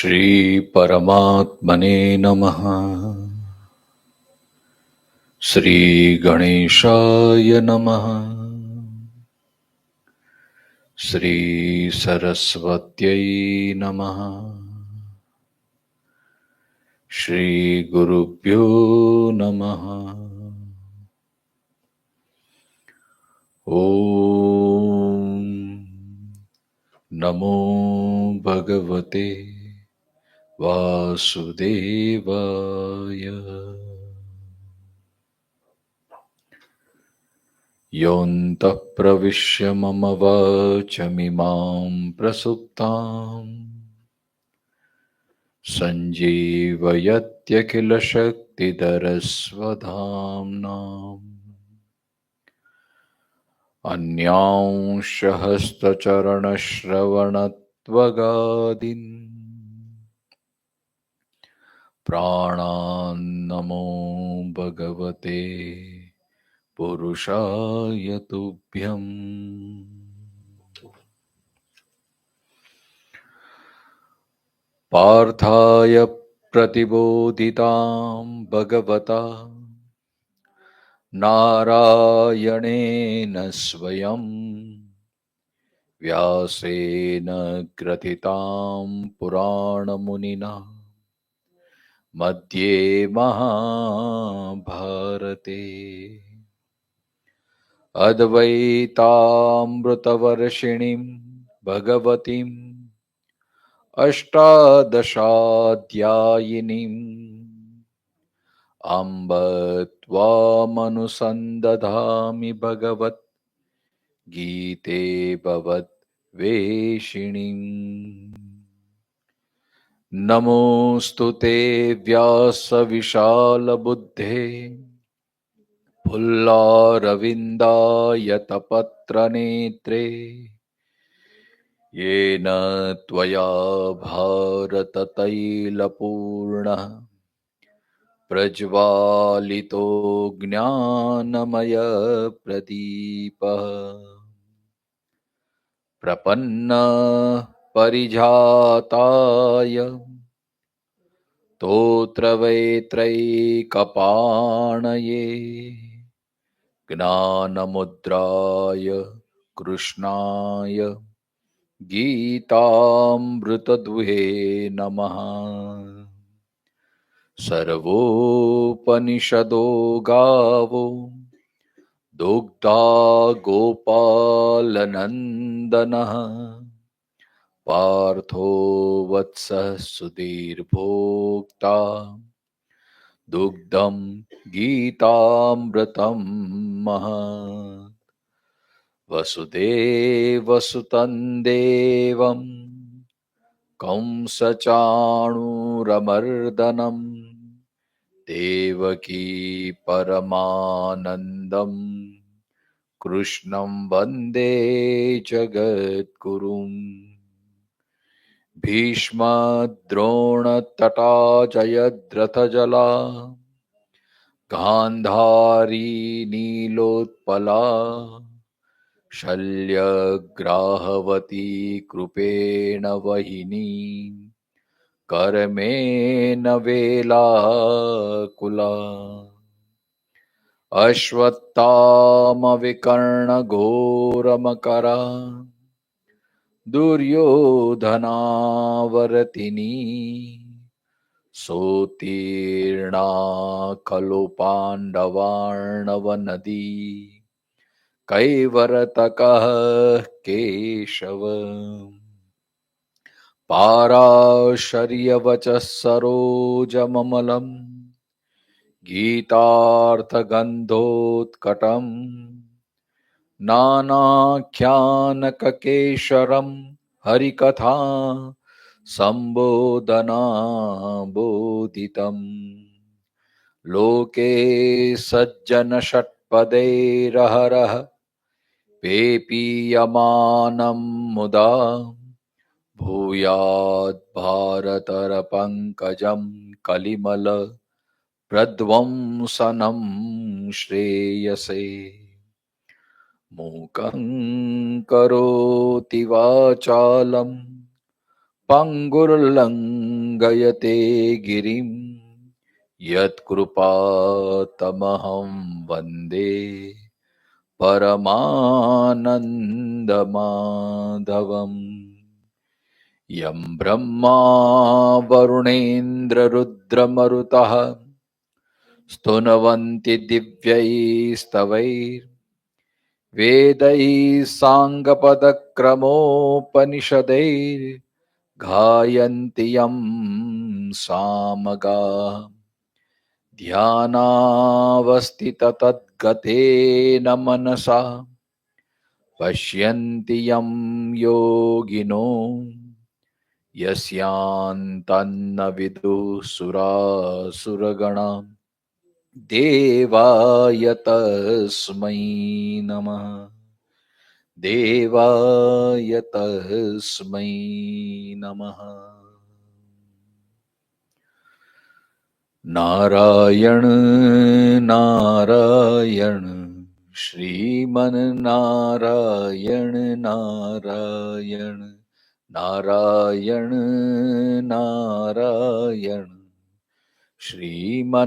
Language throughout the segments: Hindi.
श्री परमात्मने नमः। श्री गणेशाय नमः। श्री सरस्वत्यै नमः। श्री गुरुभ्यो नमः। ओम नमो भगवते वासुदेवाय। योऽन्तः प्रविश्य मम वाचमिमां प्रसुप्तां सञ्जीवयत्यखिलशक्तिधरस्वधाम्ना अन्यांश हस्तचरणश्रवणत्वगादीन् प्राणान्नमो भगवते पुरुषाय तुभ्यम्। पार्थाय प्रतिबोधितां भगवता नारायणेन स्वयं व्यासेन ग्रथितां पुराणमुनिना मध्ये महाभारते अद्वैतामृतवर्षिणीं भगवतीम् अष्टादशाध्यायिनीम् अम्ब त्वामनुसन्दधामि भगवत् गीते भवद्वेषिणीम्। नमोऽस्तु ते व्यासविशालबुद्धे पुल्लारविन्दायतपत्रनेत्रे येन त्वया भारततैलपूर्णः प्रज्वालितो ज्ञानमयप्रदीपः प्रपन्नः परिजाताय स्तोत्रवेत्रैकपाणये ज्ञानमुद्राय कृष्णाय गीतामृतदुहे नमः। सर्वोपनिषदो गावो दुग्धा गोपालनन्दनः पार्थो वत्सः सुधीर्भोक्ता दुग्धं गीतामृतं महत्। वसुदेवसुतं देवं कंसचाणूरमर्दनं देवकी परमानन्दं कृष्णं वन्दे जगद्गुरुम्। भीष्मद्रोणतटा जयद्रथजला गान्धारी नीलोत्पला शल्यग्राहवती कृपेण वहिनी कर्मेण वेलाकुला अश्वत्थामविकर्णघोरमकरा दुर्योधनावर्तिनी सोत्तीर्णा खलु पाण्डवार्णवनदी कैवर्तकः केशव पाराशर्यवचः सरोजममलं गीतार्थगन्धोत्कटं नानाख्यानककेशरं हरिकथा सम्बोधनाबोधितम् लोके सज्जनषट्पदैरहरः पेपीयमानं मुदा भूयात् भारतरपङ्कजं कलिमल प्रध्वंसनं श्रेयसे। मूकं करोति वाचालं पङ्गुर्लङ्घयते गयते गिरिं यत्कृपातमहं वन्दे परमानन्दमाधवम्। यं ब्रह्मा वरुणेन्द्ररुद्रमरुतः स्तुवन्ति दिव्यैस्तवैर्वेदैः साङ्गपदक्रमोपनिषदैर्गायन्ति यं सामगाः। ध्यानावस्थिततद्गतेन मनसा पश्यन्ति यं योगिनो यस्यान्तन्न विदुः सुरासुरगणा। देवाय तस्मै नमः, देवाय तस्मै नमः। नारायण नारायण श्रीमन्नारायण नारायण, नारायण नारायण श्रीमन्नारायण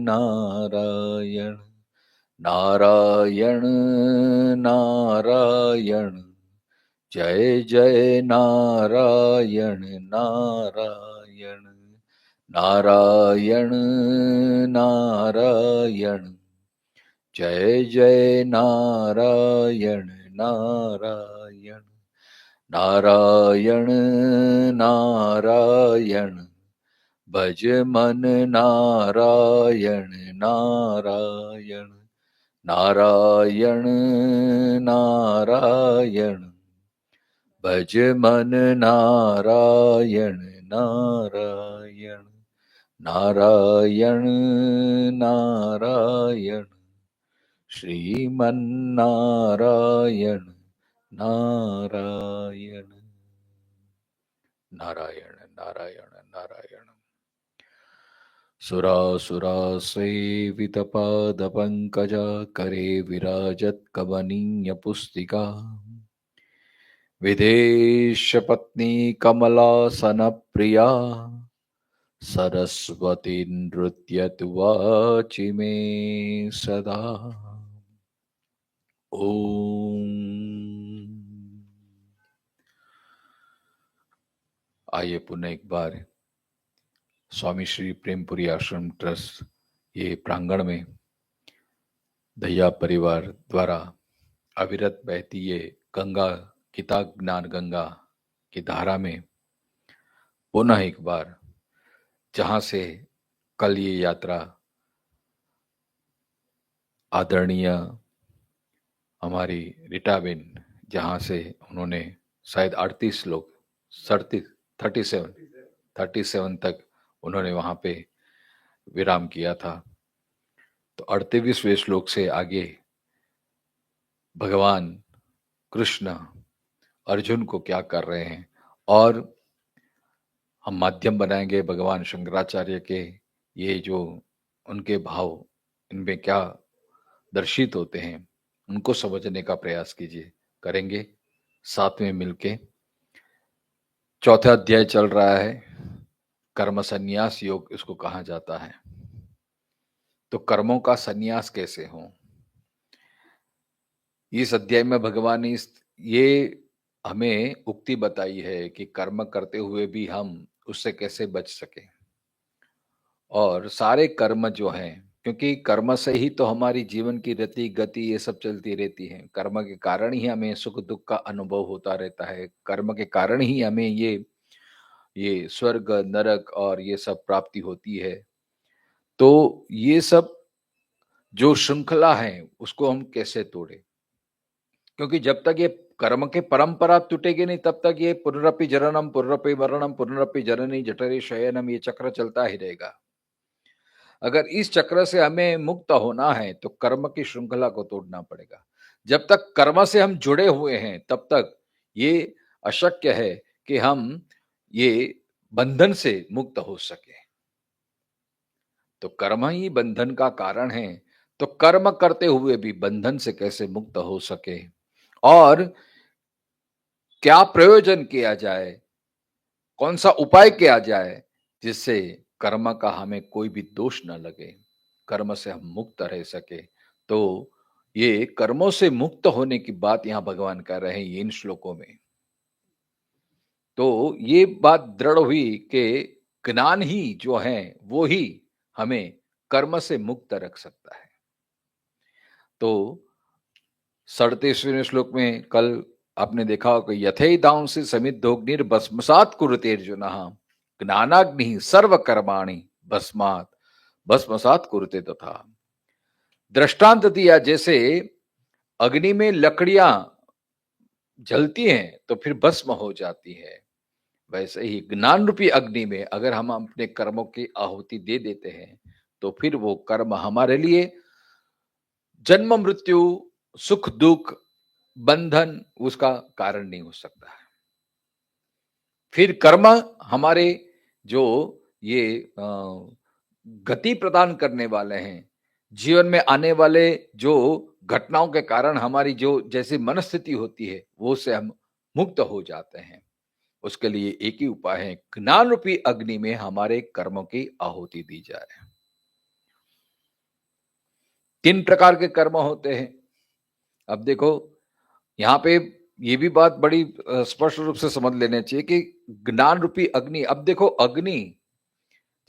नारायण, नारायण नारायण जय जय नारायण नारायण, नारायण नारायण जय जय नारायण नारायण, नारायण नारायण भज मन नारायण नारायण, नारायण नारायण भज मन नारायण नारायण, नारायण नारायण श्रीमन्नारायण नारायण, नारायण नारायण नारायण। सुरासुरा सेवितपादपङ्कजा करे विराजत्कमनीय पुस्तिका, विदेशपत्नी कमलासन प्रिया सरस्वती नृत्यतु वाचि मे सदा। ओम। आइए पुनः एक बार स्वामी श्री प्रेमपुरी आश्रम ट्रस्ट ये प्रांगण में दहिया परिवार द्वारा अविरत बहती ये गंगा गीता ज्ञान गंगा की धारा में पुनः एक बार, जहां से कल ये यात्रा आदरणीय हमारी रीटाबेन, जहां से उन्होंने शायद 38 लोग 37 तक उन्होंने वहां पे विराम किया था, तो 38वें श्लोक से आगे भगवान कृष्ण अर्जुन को क्या कर रहे हैं, और हम माध्यम बनाएंगे भगवान शंकराचार्य के ये जो उनके भाव इनमें क्या दर्शित होते हैं उनको समझने का प्रयास कीजिए, करेंगे साथ में मिलके। चौथा अध्याय चल रहा है, कर्म संन्यास योग इसको कहा जाता है। तो कर्मों का संन्यास कैसे हो, इस अध्याय में भगवान ने ये हमें उक्ति बताई है कि कर्म करते हुए भी हम उससे कैसे बच सके। और सारे कर्म जो हैं, क्योंकि कर्म से ही तो हमारी जीवन की रति गति ये सब चलती रहती है, कर्म के कारण ही हमें सुख दुख का अनुभव होता रहता है, कर्म के कारण ही हमें ये स्वर्ग नरक और ये सब प्राप्ति होती है। तो ये सब जो श्रृंखला है उसको हम कैसे तोड़े, क्योंकि जब तक ये कर्म के परंपरा टूटेगी नहीं तब तक ये पुनरपि जननम पुनरपि मरणम पुनरपि जननी जठरे शयनम ये चक्र चलता ही रहेगा। अगर इस चक्र से हमें मुक्त होना है तो कर्म की श्रृंखला को तोड़ना पड़ेगा। जब तक कर्म से हम जुड़े हुए हैं तब तक ये अशक्य है कि हम ये बंधन से मुक्त हो सके। तो कर्म ही बंधन का कारण है, तो कर्म करते हुए भी बंधन से कैसे मुक्त हो सके और क्या प्रयोजन किया जाए, कौन सा उपाय किया जाए जिससे कर्म का हमें कोई भी दोष न लगे, कर्म से हम मुक्त रह सके। तो ये कर्मों से मुक्त होने की बात यहाँ भगवान कर रहे हैं इन श्लोकों में। तो ये बात दृढ़ हुई कि ज्ञान ही जो है वो ही हमें कर्म से मुक्त रख सकता है। तो 37वें श्लोक में कल आपने देखा होगा, यथैदांसि समिद्धोग्निर्भस्मसात् कुरुते अर्जुनः ज्ञानाग्नि सर्व कर्माणि भस्मात् भस्मसात् कुरुते तथा। दृष्टांत दिया जैसे अग्नि में लकड़ियां जलती हैं तो फिर भस्म हो जाती है, वैसे ही ज्ञान रूपी अग्नि में अगर हम अपने कर्मों की आहुति दे देते हैं तो फिर वो कर्म हमारे लिए जन्म मृत्यु सुख दुख बंधन उसका कारण नहीं हो सकता है। फिर कर्म हमारे जो ये गति प्रदान करने वाले हैं, जीवन में आने वाले जो घटनाओं के कारण हमारी जो जैसी मनस्थिति होती है वो से हम मुक्त हो जाते हैं। उसके लिए एक ही उपाय है, ज्ञान रूपी अग्नि में हमारे कर्मों की आहुति दी जाए। 3 प्रकार के कर्म होते हैं। अब देखो यहाँ पे ये भी बात बड़ी स्पष्ट रूप से समझ लेने चाहिए कि ज्ञान रूपी अग्नि, अब देखो अग्नि,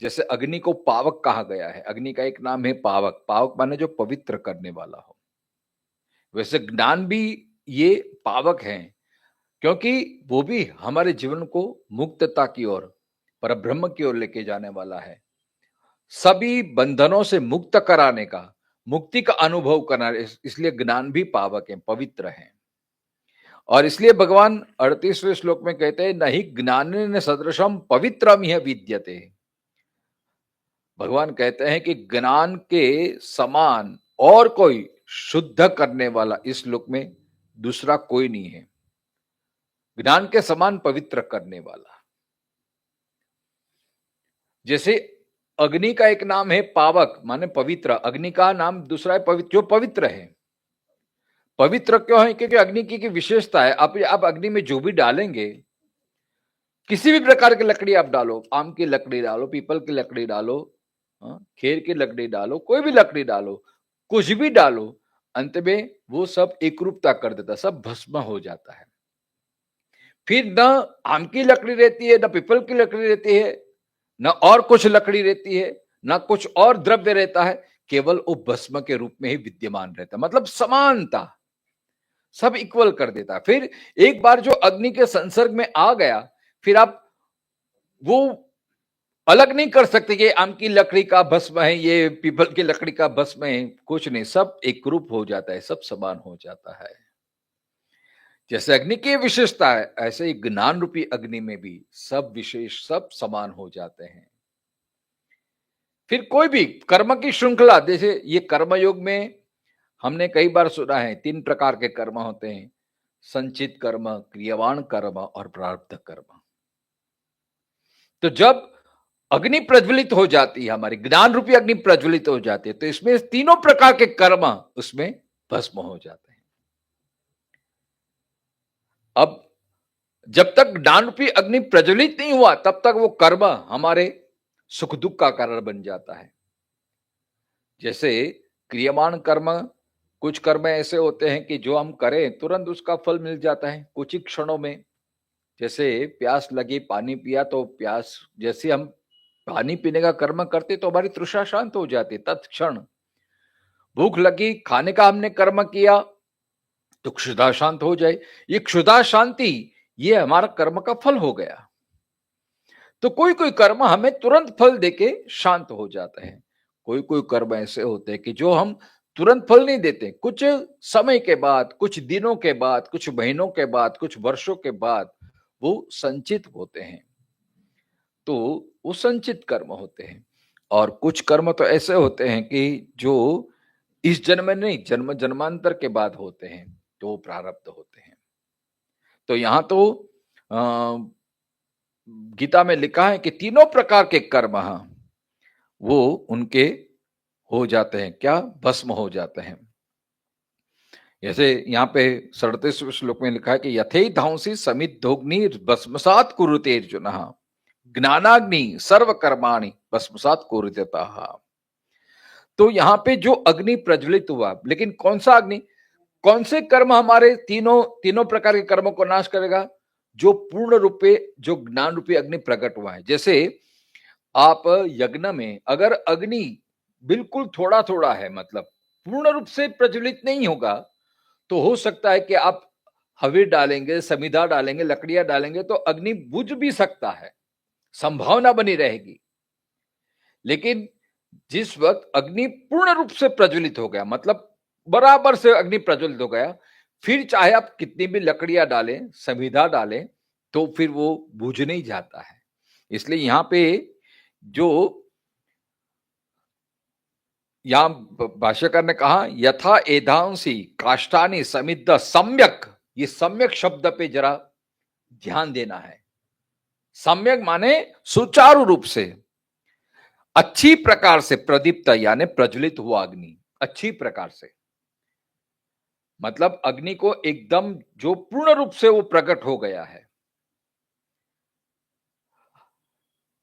जैसे अग्नि को पावक कहा गया है, अग्नि का एक नाम है पावक, पावक माने जो पवित्र करने वाला हो। वैसे ज्ञान भी ये पावक है, क्योंकि वो भी हमारे जीवन को मुक्तता की ओर, परब्रह्म की ओर लेके जाने वाला है। सभी बंधनों से मुक्त कराने का, मुक्ति का अनुभव करना, इसलिए ज्ञान भी पावक है, पवित्र है। और इसलिए भगवान 38वें श्लोक में कहते हैं, नहीं ज्ञानेन सदृशम पवित्रम यह विद्यते। भगवान कहते हैं कि ज्ञान के समान और कोई शुद्ध करने वाला इस श्लोक में दूसरा कोई नहीं है, ज्ञान के समान पवित्र करने वाला। जैसे अग्नि का एक नाम है पावक माने पवित्र, अग्नि का नाम दूसरा है पवित्र, जो पवित्र है। पवित्र क्यों है? क्योंकि अग्नि की विशेषता है, आप अग्नि में जो भी डालेंगे, किसी भी प्रकार की लकड़ी आप डालो, आम की लकड़ी डालो, पीपल की लकड़ी डालो, खेर की लकड़ी डालो, कोई भी लकड़ी डालो, कुछ भी डालो, अंत में वो सब एकरूपता कर देता, सब भस्म हो जाता है। फिर न आम की लकड़ी रहती है, न पीपल की लकड़ी रहती है, न और कुछ लकड़ी रहती है, न कुछ और द्रव्य रहता है, केवल वो भस्म के रूप में ही विद्यमान रहता है। मतलब समानता, सब इक्वल कर देता। फिर एक बार जो अग्नि के संसर्ग में आ गया, फिर आप वो अलग नहीं कर सकते कि आम की लकड़ी का भस्म है, ये पीपल की लकड़ी का भस्म है, कुछ नहीं, सब एक रूप हो जाता है, सब समान हो जाता है। जैसे अग्नि की विशेषता है, ऐसे ही ज्ञान रूपी अग्नि में भी सब विशेष, सब समान हो जाते हैं। फिर कोई भी कर्म की श्रृंखला, जैसे ये कर्मयोग में हमने कई बार सुना है 3 प्रकार के कर्म होते हैं, संचित कर्म, क्रियावान कर्म और प्रारब्ध कर्म। तो जब अग्नि प्रज्वलित हो जाती है, हमारी ज्ञान रूपी अग्नि प्रज्वलित हो जाती है, तो इसमें तीनों प्रकार के कर्म उसमें भस्म हो जाते हैं। अब जब तक ज्ञान रूपी अग्नि प्रज्वलित नहीं हुआ तब तक वो कर्म हमारे सुख दुख का कारण बन जाता है। जैसे क्रियमाण कर्म, कुछ कर्म ऐसे होते हैं कि जो हम करें तुरंत उसका फल मिल जाता है कुछ ही क्षणों में। जैसे प्यास लगी, पानी पिया, तो प्यास, जैसे हम पानी पीने का कर्म करते तो हमारी तृषा शांत हो जाती तत्क्षण। भूख लगी, खाने का हमने कर्म किया तो क्षुधा शांत हो जाए। ये क्षुधा शांति, ये हमारा कर्म का फल हो गया। तो कोई कोई कर्म हमें तुरंत फल देके शांत हो जाते हैं, कोई कोई कर्म ऐसे होते हैं कि जो हम तुरंत फल नहीं देते, कुछ समय के बाद, कुछ दिनों के बाद, कुछ महीनों के बाद, कुछ वर्षों के बाद वो संचित होते हैं। तो वो संचित कर्म होते हैं। और कुछ कर्म तो ऐसे होते हैं कि जो इस जन्म में नहीं, जन्म जन्मांतर के बाद होते हैं, तो वो प्रारब्ध होते हैं। तो यहां तो गीता में लिखा है कि तीनों प्रकार के कर्म वो उनके हो जाते हैं, क्या? भस्म हो जाते हैं। जैसे यहाँ पे 37वें श्लोक में लिखा है कि यथै धांसी समिद्धोग्नि भस्मसात कुरुते अर्जुन ज्ञानाग्नि सर्व कर्माणि भस्मसात कुरुते ताहा। तो यहाँ पे जो अग्नि प्रज्वलित हुआ, लेकिन कौन सा अग्नि, कौन से कर्म हमारे तीनों तीनों प्रकार के कर्मों को नाश करेगा? जो पूर्ण रूपे जो ज्ञान रूपी अग्नि प्रकट हुआ है। जैसे आप यज्ञ में अगर अग्नि बिल्कुल थोड़ा थोड़ा है, मतलब पूर्ण रूप से प्रज्वलित नहीं होगा, तो हो सकता है कि आप हवि डालेंगे, समिधा डालेंगे, लकड़ियां डालेंगे तो अग्नि बुझ भी सकता है, संभावना बनी रहेगी। लेकिन जिस वक्त अग्नि पूर्ण रूप से प्रज्वलित हो गया, मतलब बराबर से अग्नि प्रज्वलित हो गया, फिर चाहे आप कितनी भी लकड़ियां डालें, समिधा डालें, तो फिर वो बुझ नहीं जाता है। इसलिए यहां पे जो यहां भाष्यकार ने कहा यथा एधांसी काष्ठानी समिद्ध सम्यक, ये सम्यक शब्द पे जरा ध्यान देना है। सम्यक माने सुचारू रूप से, अच्छी प्रकार से प्रदीप्त यानी प्रज्वलित हुआ अग्नि, अच्छी प्रकार से, मतलब अग्नि को एकदम जो पूर्ण रूप से वो प्रकट हो गया है।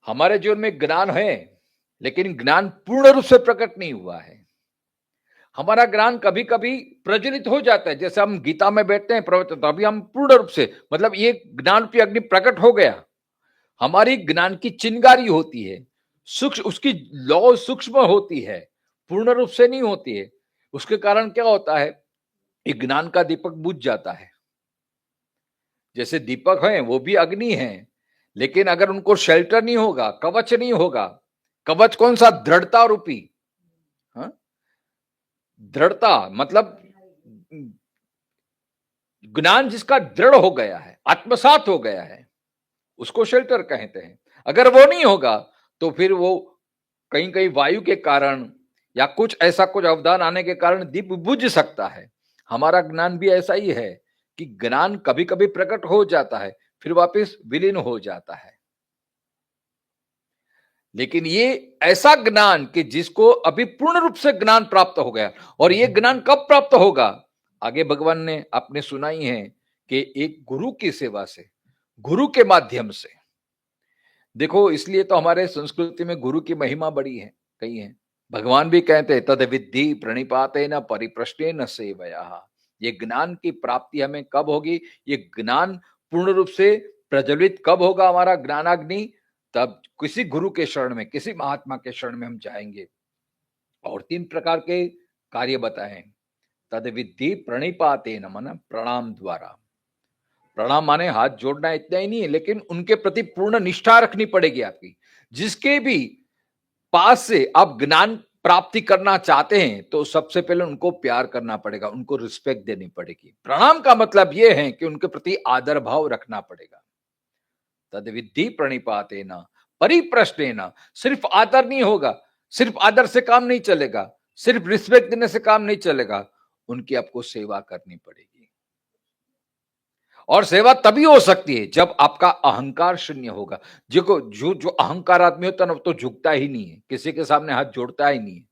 हमारे जीवन में ज्ञान है, लेकिन ज्ञान पूर्ण रूप से प्रकट नहीं हुआ है। हमारा ज्ञान कभी कभी प्रज्वलित हो जाता है, जैसे हम गीता में बैठते हैं प्रवचन, तो अभी हम पूर्ण रूप से, मतलब ये ज्ञान की अग्नि प्रकट हो गया, हमारी ज्ञान की चिंगारी होती है, सूक्ष्म उसकी लौ सूक्ष्म होती है, पूर्ण रूप से नहीं होती है। उसके कारण क्या होता है, एक ज्ञान का दीपक बुझ जाता है। जैसे दीपक है वो भी अग्नि है, लेकिन अगर उनको शेल्टर नहीं होगा, कवच नहीं होगा, कवच कौन सा, दृढ़ता रूपी, हाँ? दृढ़ता मतलब ज्ञान जिसका दृढ़ हो गया है, आत्मसात हो गया है, उसको शेल्टर कहते हैं। अगर वो नहीं होगा तो फिर वो कहीं कहीं वायु के कारण या कुछ ऐसा कुछ अवदान आने के कारण दीप बुझ सकता है। हमारा ज्ञान भी ऐसा ही है कि ज्ञान कभी कभी प्रकट हो जाता है, फिर वापस विलीन हो जाता है। लेकिन ये ऐसा ज्ञान कि जिसको अभी पूर्ण रूप से ज्ञान प्राप्त हो गया, और ये ज्ञान कब प्राप्त होगा, आगे भगवान ने आपने सुनाई है कि एक गुरु की सेवा से, गुरु के माध्यम से। देखो, इसलिए तो हमारे संस्कृति में गुरु की महिमा बड़ी है, कही है। भगवान भी कहते हैं तद विद्धि प्रणिपाते न परिप्रश्ने न सेवया। ये ज्ञान की प्राप्ति हमें कब होगी, ये ज्ञान पूर्ण रूप से प्रज्वलित कब होगा हमारा ज्ञानाग्नि, तब किसी गुरु के शरण में, किसी महात्मा के शरण में हम जाएंगे। और 3 प्रकार के कार्य बताए, तद विद्धि प्रणिपाते न, मन प्रणाम द्वारा। प्रणाम माने हाथ जोड़ना इतना ही नहीं है, लेकिन उनके प्रति पूर्ण निष्ठा रखनी पड़ेगी आपकी। जिसके भी पास से आप ज्ञान प्राप्ति करना चाहते हैं, तो सबसे पहले उनको प्यार करना पड़ेगा, उनको रिस्पेक्ट देनी पड़ेगी। प्रणाम का मतलब यह है कि उनके प्रति आदर भाव रखना पड़ेगा। तद विद्धि प्रणिपाते न परिप्रश्ने न, सिर्फ आदर नहीं होगा, सिर्फ आदर से काम नहीं चलेगा, सिर्फ रिस्पेक्ट देने से काम नहीं चलेगा, उनकी आपको सेवा करनी पड़ेगी। और सेवा तभी हो सकती है जब आपका अहंकार शून्य होगा। जो जो जो अहंकार आदमी होता है ना, वो तो झुकता ही नहीं है, किसी के सामने हाथ जोड़ता ही नहीं है,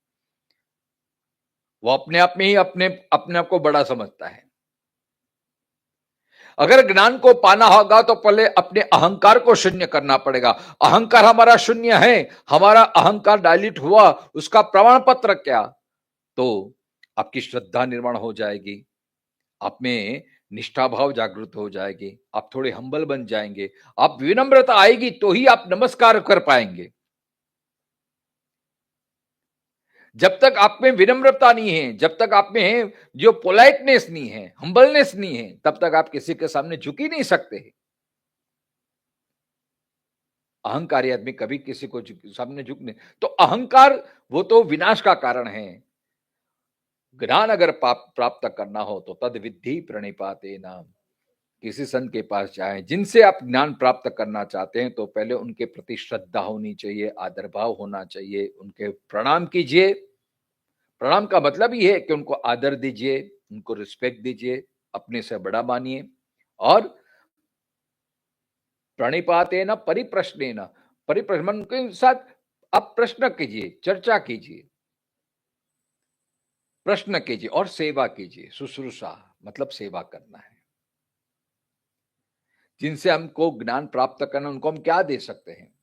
वो अपने आप में ही अपने अपने आप को बड़ा समझता है। अगर ज्ञान को पाना होगा तो पहले अपने अहंकार को शून्य करना पड़ेगा। अहंकार हमारा शून्य है, हमारा अहंकार डायल्यूट हुआ, उसका प्रमाण पत्र क्या, तो आपकी श्रद्धा निर्माण हो जाएगी, आप में निष्ठा भाव जागृत हो जाएगी, आप थोड़े हम्बल बन जाएंगे, आप विनम्रता आएगी तो ही आप नमस्कार कर पाएंगे। जब तक आप में विनम्रता नहीं है, जब तक आप में जो पोलाइटनेस नहीं है, हम्बलनेस नहीं है, तब तक आप किसी के सामने झुक ही नहीं सकते। अहंकारी आदमी कभी किसी को सामने झुकने, तो अहंकार वो तो विनाश का कारण है। ज्ञान अगर प्राप्त करना हो तो तद विद्धि प्रणिपाते नाम, किसी संत के पास जाएं, जिनसे आप ज्ञान प्राप्त करना चाहते हैं, तो पहले उनके प्रति श्रद्धा होनी चाहिए, आदर भाव होना चाहिए, उनके प्रणाम कीजिए। प्रणाम का मतलब ये है कि उनको आदर दीजिए, उनको रिस्पेक्ट दीजिए, अपने से बड़ा मानिए। और प्रणिपाते न परिप्रश्ने न, परिप्रश्न के साथ आप प्रश्न कीजिए, चर्चा कीजिए। प्रश्न कीजिए और सेवा कीजिए। शुश्रूषा मतलब सेवा करना है। जिनसे हमको ज्ञान प्राप्त करना, उनको हम क्या दे सकते हैं?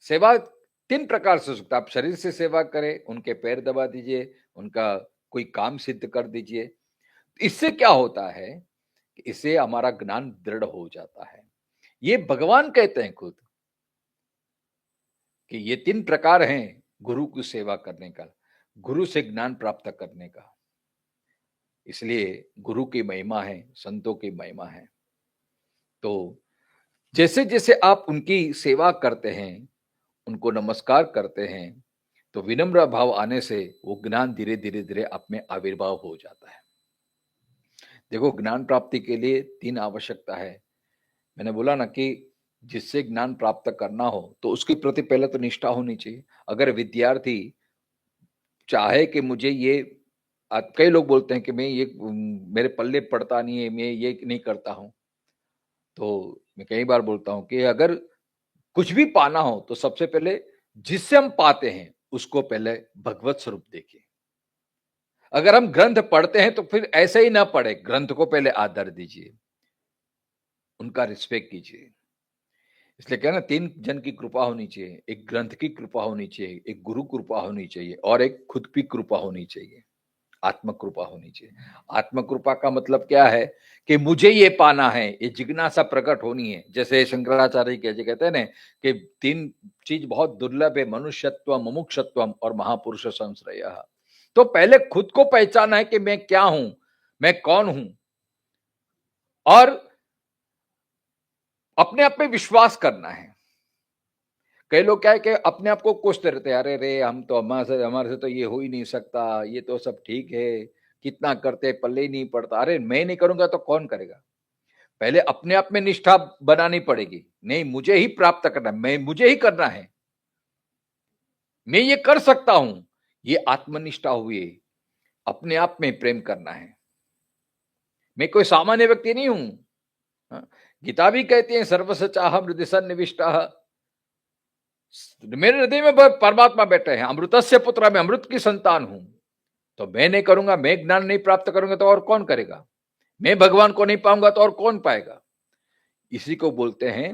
सेवा 3 प्रकार से हो सकता है। आप शरीर से सेवा करें, उनके पैर दबा दीजिए, उनका कोई काम सिद्ध कर दीजिए। इससे क्या होता है कि इससे हमारा ज्ञान दृढ़ हो जाता है। ये भगवान कहते हैं खुद कि ये 3 प्रकार हैं गुरु की सेवा करने का, गुरु से ज्ञान प्राप्त करने का। इसलिए गुरु की महिमा है, संतों की महिमा है। तो जैसे-जैसे आप उनकी सेवा करते हैं, उनको नमस्कार करते हैं, तो विनम्र भाव आने से वो ज्ञान धीरे-धीरे आप में आविर्भाव हो जाता है। देखो, ज्ञान प्राप्ति के लिए 3 आवश्यकता है। मैंने बोला ना कि जिससे ज्ञान प्राप्त करना हो, तो उसके प्रति पहले तो निष्ठा होनी चाहिए। अगर विद्यार्थी चाहे कि मुझे ये कई लोग बोलते हैं कि मैं ये मेरे पल्ले पड़ता नहीं है, मैं ये नहीं करता हूँ। तो मैं कई बार बोलता हूँ कि अगर कुछ भी पाना हो, तो सबसे पहले जिससे हम पाते हैं, उसको पहले भगवत स्वरूप देखिए। अगर हम ग्रंथ पढ़ते हैं, तो फिर ऐसे ही ना पढ़े, ग्रंथ को पहले आदर दीजिए, उनका रिस्पेक्ट कीजिए। इसलिए क्या ना, 3 जन की कृपा होनी चाहिए, एक ग्रंथ की कृपा होनी चाहिए, एक गुरु कृपा होनी चाहिए और एक खुद की कृपा होनी चाहिए, आत्म कृपा होनी चाहिए। आत्म कृपा का मतलब क्या है कि मुझे ये पाना है, ये जिज्ञासा प्रकट होनी है। जैसे शंकराचार्य कहते हैं ना कि 3 चीज बहुत दुर्लभ है, मनुष्यत्व, मुमुक्षुत्व और महापुरुष संश्रयः। तो पहले खुद को पहचाना है कि मैं क्या हूं, मैं कौन हूं, और अपने आप में विश्वास करना है। कई लोग क्या है कि अपने आप को कोसते रहते हैं, अरे रे हम तो हमारे से तो ये हो ही नहीं सकता, ये तो सब ठीक है, कितना करते पल्ले ही नहीं पड़ता। अरे मैं नहीं करूंगा तो कौन करेगा? पहले अपने आप में निष्ठा बनानी पड़ेगी। नहीं, मुझे ही प्राप्त करना है, मैं मुझे ही करना है, मैं ये कर सकता हूं। ये आत्मनिष्ठा हुई, अपने आप में प्रेम करना है। मैं कोई सामान्य व्यक्ति नहीं हूं। हाँ? गीता भी कहती है सर्वस्य चाहम हृदय सन्निविष्टः। मेरे हृदय में परमात्मा बैठे हैं, अमृतस्य पुत्र, मैं अमृत की संतान हूं। तो मैं नहीं करूंगा, मैं ज्ञान नहीं प्राप्त करूंगा तो और कौन करेगा? मैं भगवान को नहीं पाऊंगा तो और कौन पाएगा? इसी को बोलते हैं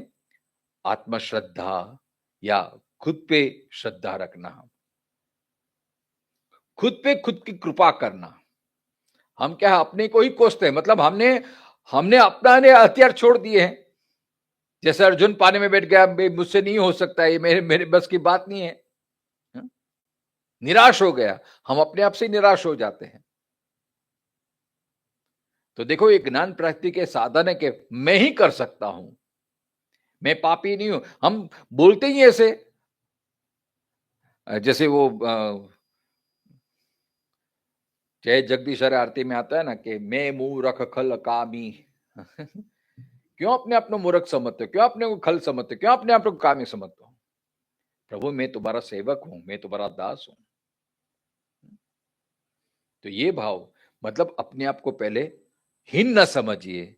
आत्मश्रद्धा, या खुद पे श्रद्धा रखना, खुद पे खुद की कृपा करना। हम क्या अपने को ही कोसते हैं, मतलब हमने हमने अपना हथियार छोड़ दिए हैं। जैसे अर्जुन पानी में बैठ गया, मुझसे नहीं हो सकता, ये मेरे मेरे बस की बात नहीं है। हाँ? निराश हो गया, हम अपने आप से निराश हो जाते हैं। तो देखो, ये ज्ञान प्राप्ति के साधन है कि मैं ही कर सकता हूं, मैं पापी नहीं हूं। हम बोलते ही ऐसे, जैसे वो जय जगदीश हरे आरती में आता है ना कि मैं मूर्ख खल कामी। क्यों अपने आप को मूर्ख समझते हो, क्यों अपने को खल समझते हो, क्यों अपने आप को कामी समझते हो? प्रभु मैं तुम्हारा सेवक हूं, मैं तुम्हारा दास हूं। तो ये भाव, मतलब अपने आप को पहले हीन न समझिए।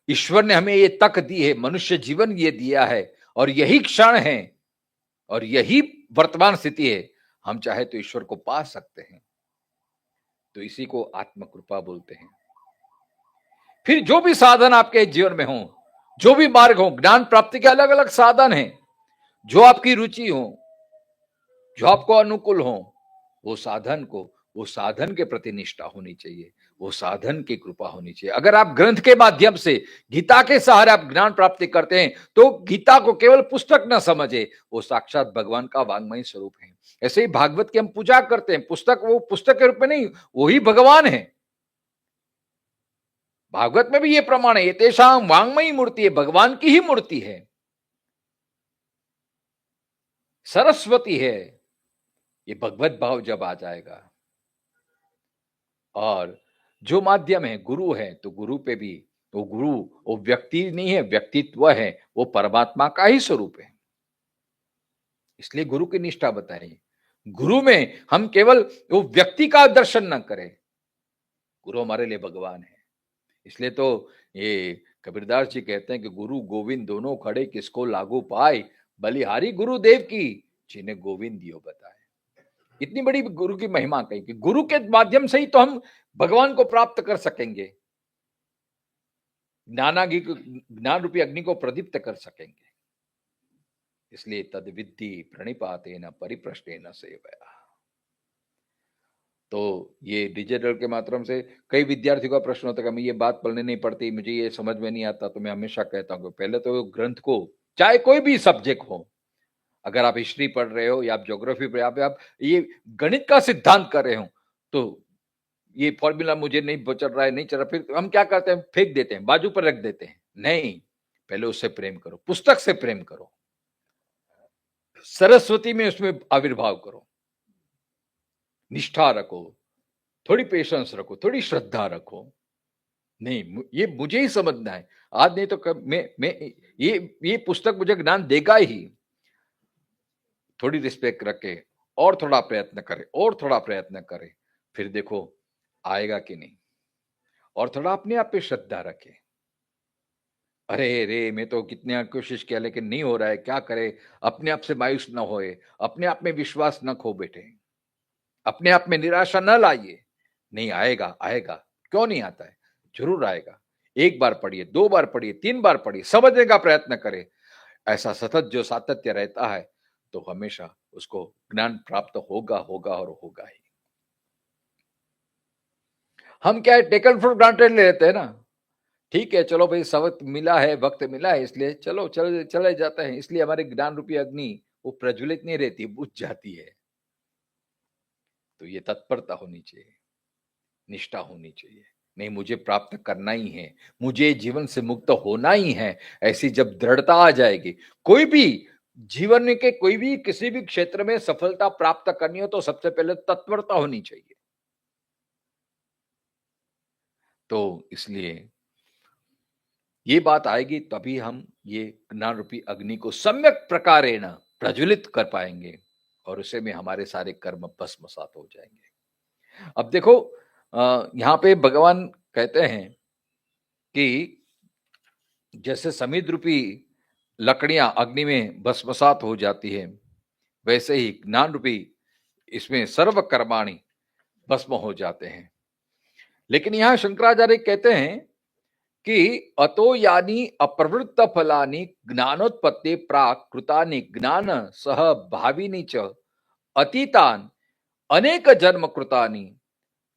ईश्वर ने हमें ये तक दी है, मनुष्य जीवन ये दिया है, और यही क्षण है और यही वर्तमान स्थिति है। हम चाहे तो ईश्वर को पा सकते हैं। तो इसी को आत्म कृपा बोलते हैं। फिर जो भी साधन आपके जीवन में हो, जो भी मार्ग हो, ज्ञान प्राप्ति के अलग अलग साधन हैं, जो आपकी रुचि हो, जो आपको अनुकूल हो, वो साधन के प्रति निष्ठा होनी चाहिए, वो साधन की कृपा होनी चाहिए। अगर आप ग्रंथ के माध्यम से, गीता के सहारे आप ज्ञान प्राप्ति करते हैं, तो गीता को केवल पुस्तक न समझे, वो साक्षात भगवान का वांग्मय स्वरूप है। ऐसे ही भागवत की हम पूजा करते हैं, पुस्तक, वो पुस्तक के रूप में नहीं, वही भगवान है। भागवत में भी ये प्रमाण है, ये तेषाम वांग्मयी मूर्ति है, भगवान की ही मूर्ति है, सरस्वती है। ये भगवत भाव जब आ जाएगा, और जो माध्यम है गुरु है, तो गुरु पे भी, वो गुरु वो व्यक्ति नहीं है, व्यक्तित्व है, वो परमात्मा का ही स्वरूप है। इसलिए गुरु की निष्ठा बताइए। गुरु में हम केवल वो व्यक्ति का दर्शन न करें, गुरु हमारे लिए भगवान है। इसलिए तो ये कबीरदास जी कहते हैं कि गुरु गोविंद दोनों खड़े, किसको लागू पाए, बलिहारी गुरुदेव की, जिन्हें गोविंद दियो बताए। इतनी बड़ी गुरु की महिमा कही कि गुरु के माध्यम से ही तो हम भगवान को प्राप्त कर सकेंगे, ज्ञान रूपी अग्नि को प्रदीप्त कर सकेंगे। इसलिए तद विद्धि प्रणिपातेन परिप्रश्नेन सेवया। तो ये डिजिटल के माध्यम से कई विद्यार्थियों का प्रश्न होता है कि हमें ये बात पढ़ने नहीं पड़ती, मुझे ये समझ में नहीं आता। तो मैं हमेशा कहता हूँ पहले तो ग्रंथ को, चाहे कोई भी सब्जेक्ट हो, अगर आप हिस्ट्री पढ़ रहे हो या आप ज्योग्राफी पढ़, आप ये गणित का सिद्धांत कर रहे हो, तो ये फॉर्मूला मुझे नहीं चल रहा है, नहीं चल रहा, फिर हम क्या करते हैं, फेंक देते हैं, बाजू पर रख देते हैं। नहीं, पहले उससे प्रेम करो, पुस्तक से प्रेम करो, सरस्वती में उसमें आविर्भाव करो, निष्ठा रखो, थोड़ी पेशेंस रखो, थोड़ी श्रद्धा रखो। नहीं, ये मुझे ही समझना है आज, नहीं तो कब मैं ये पुस्तक मुझे ज्ञान देगा ही। थोड़ी रिस्पेक्ट रखे और थोड़ा प्रयत्न करे और थोड़ा प्रयत्न करे, फिर देखो आएगा कि नहीं। और थोड़ा अपने आप पे श्रद्धा रखे। अरे रे, मैं तो कितने कोशिश किया लेकिन नहीं हो रहा है, क्या करे। अपने आप से मायूस न होए, अपने आप में विश्वास न खो बेटे, अपने आप में निराशा न लाइए। नहीं, आएगा आएगा, क्यों नहीं आता है, जरूर आएगा। एक बार पढ़िए, 2 बार पढ़िए, 3 बार पढ़िए, समझने का प्रयत्न करें। ऐसा सतत जो सातत्य रहता है तो हमेशा उसको ज्ञान प्राप्त होगा होगा और होगा ही। हम क्या है, टेकन फॉर ग्रांटेड ले लेते हैं ना। ठीक है, चलो भाई, वक्त मिला है, वक्त मिला है, इसलिए चलो चले जाते हैं। इसलिए हमारे ज्ञान रूपी अग्नि वो प्रज्वलित नहीं रहती, बुझ जाती है। तो ये तत्परता होनी चाहिए, निष्ठा होनी चाहिए। नहीं, मुझे प्राप्त करना ही है, मुझे जीवन से मुक्त होना ही है। ऐसी जब दृढ़ता आ जाएगी, कोई भी जीवन के कोई भी किसी भी क्षेत्र में सफलता प्राप्त करनी हो तो सबसे पहले तत्परता होनी चाहिए। तो इसलिए ये बात आएगी तभी हम ये ज्ञान रूपी अग्नि को सम्यक प्रकारेण प्रज्वलित कर पाएंगे और उसे में हमारे सारे कर्म भस्मसात हो जाएंगे। अब देखो, यहाँ पे भगवान कहते हैं कि जैसे समिध रूपी लकड़ियां अग्नि में भस्मसात हो जाती है, वैसे ही ज्ञान रूपी इसमें सर्व कर्माणि भस्म हो जाते हैं। लेकिन यहां शंकराचार्य कहते हैं कि अतो यानी अप्रवृत्त फलानि ज्ञानोत्पत्ति प्राक कृतानि ज्ञान सह भाविनी च अतीतान अनेक जन्म कृतानि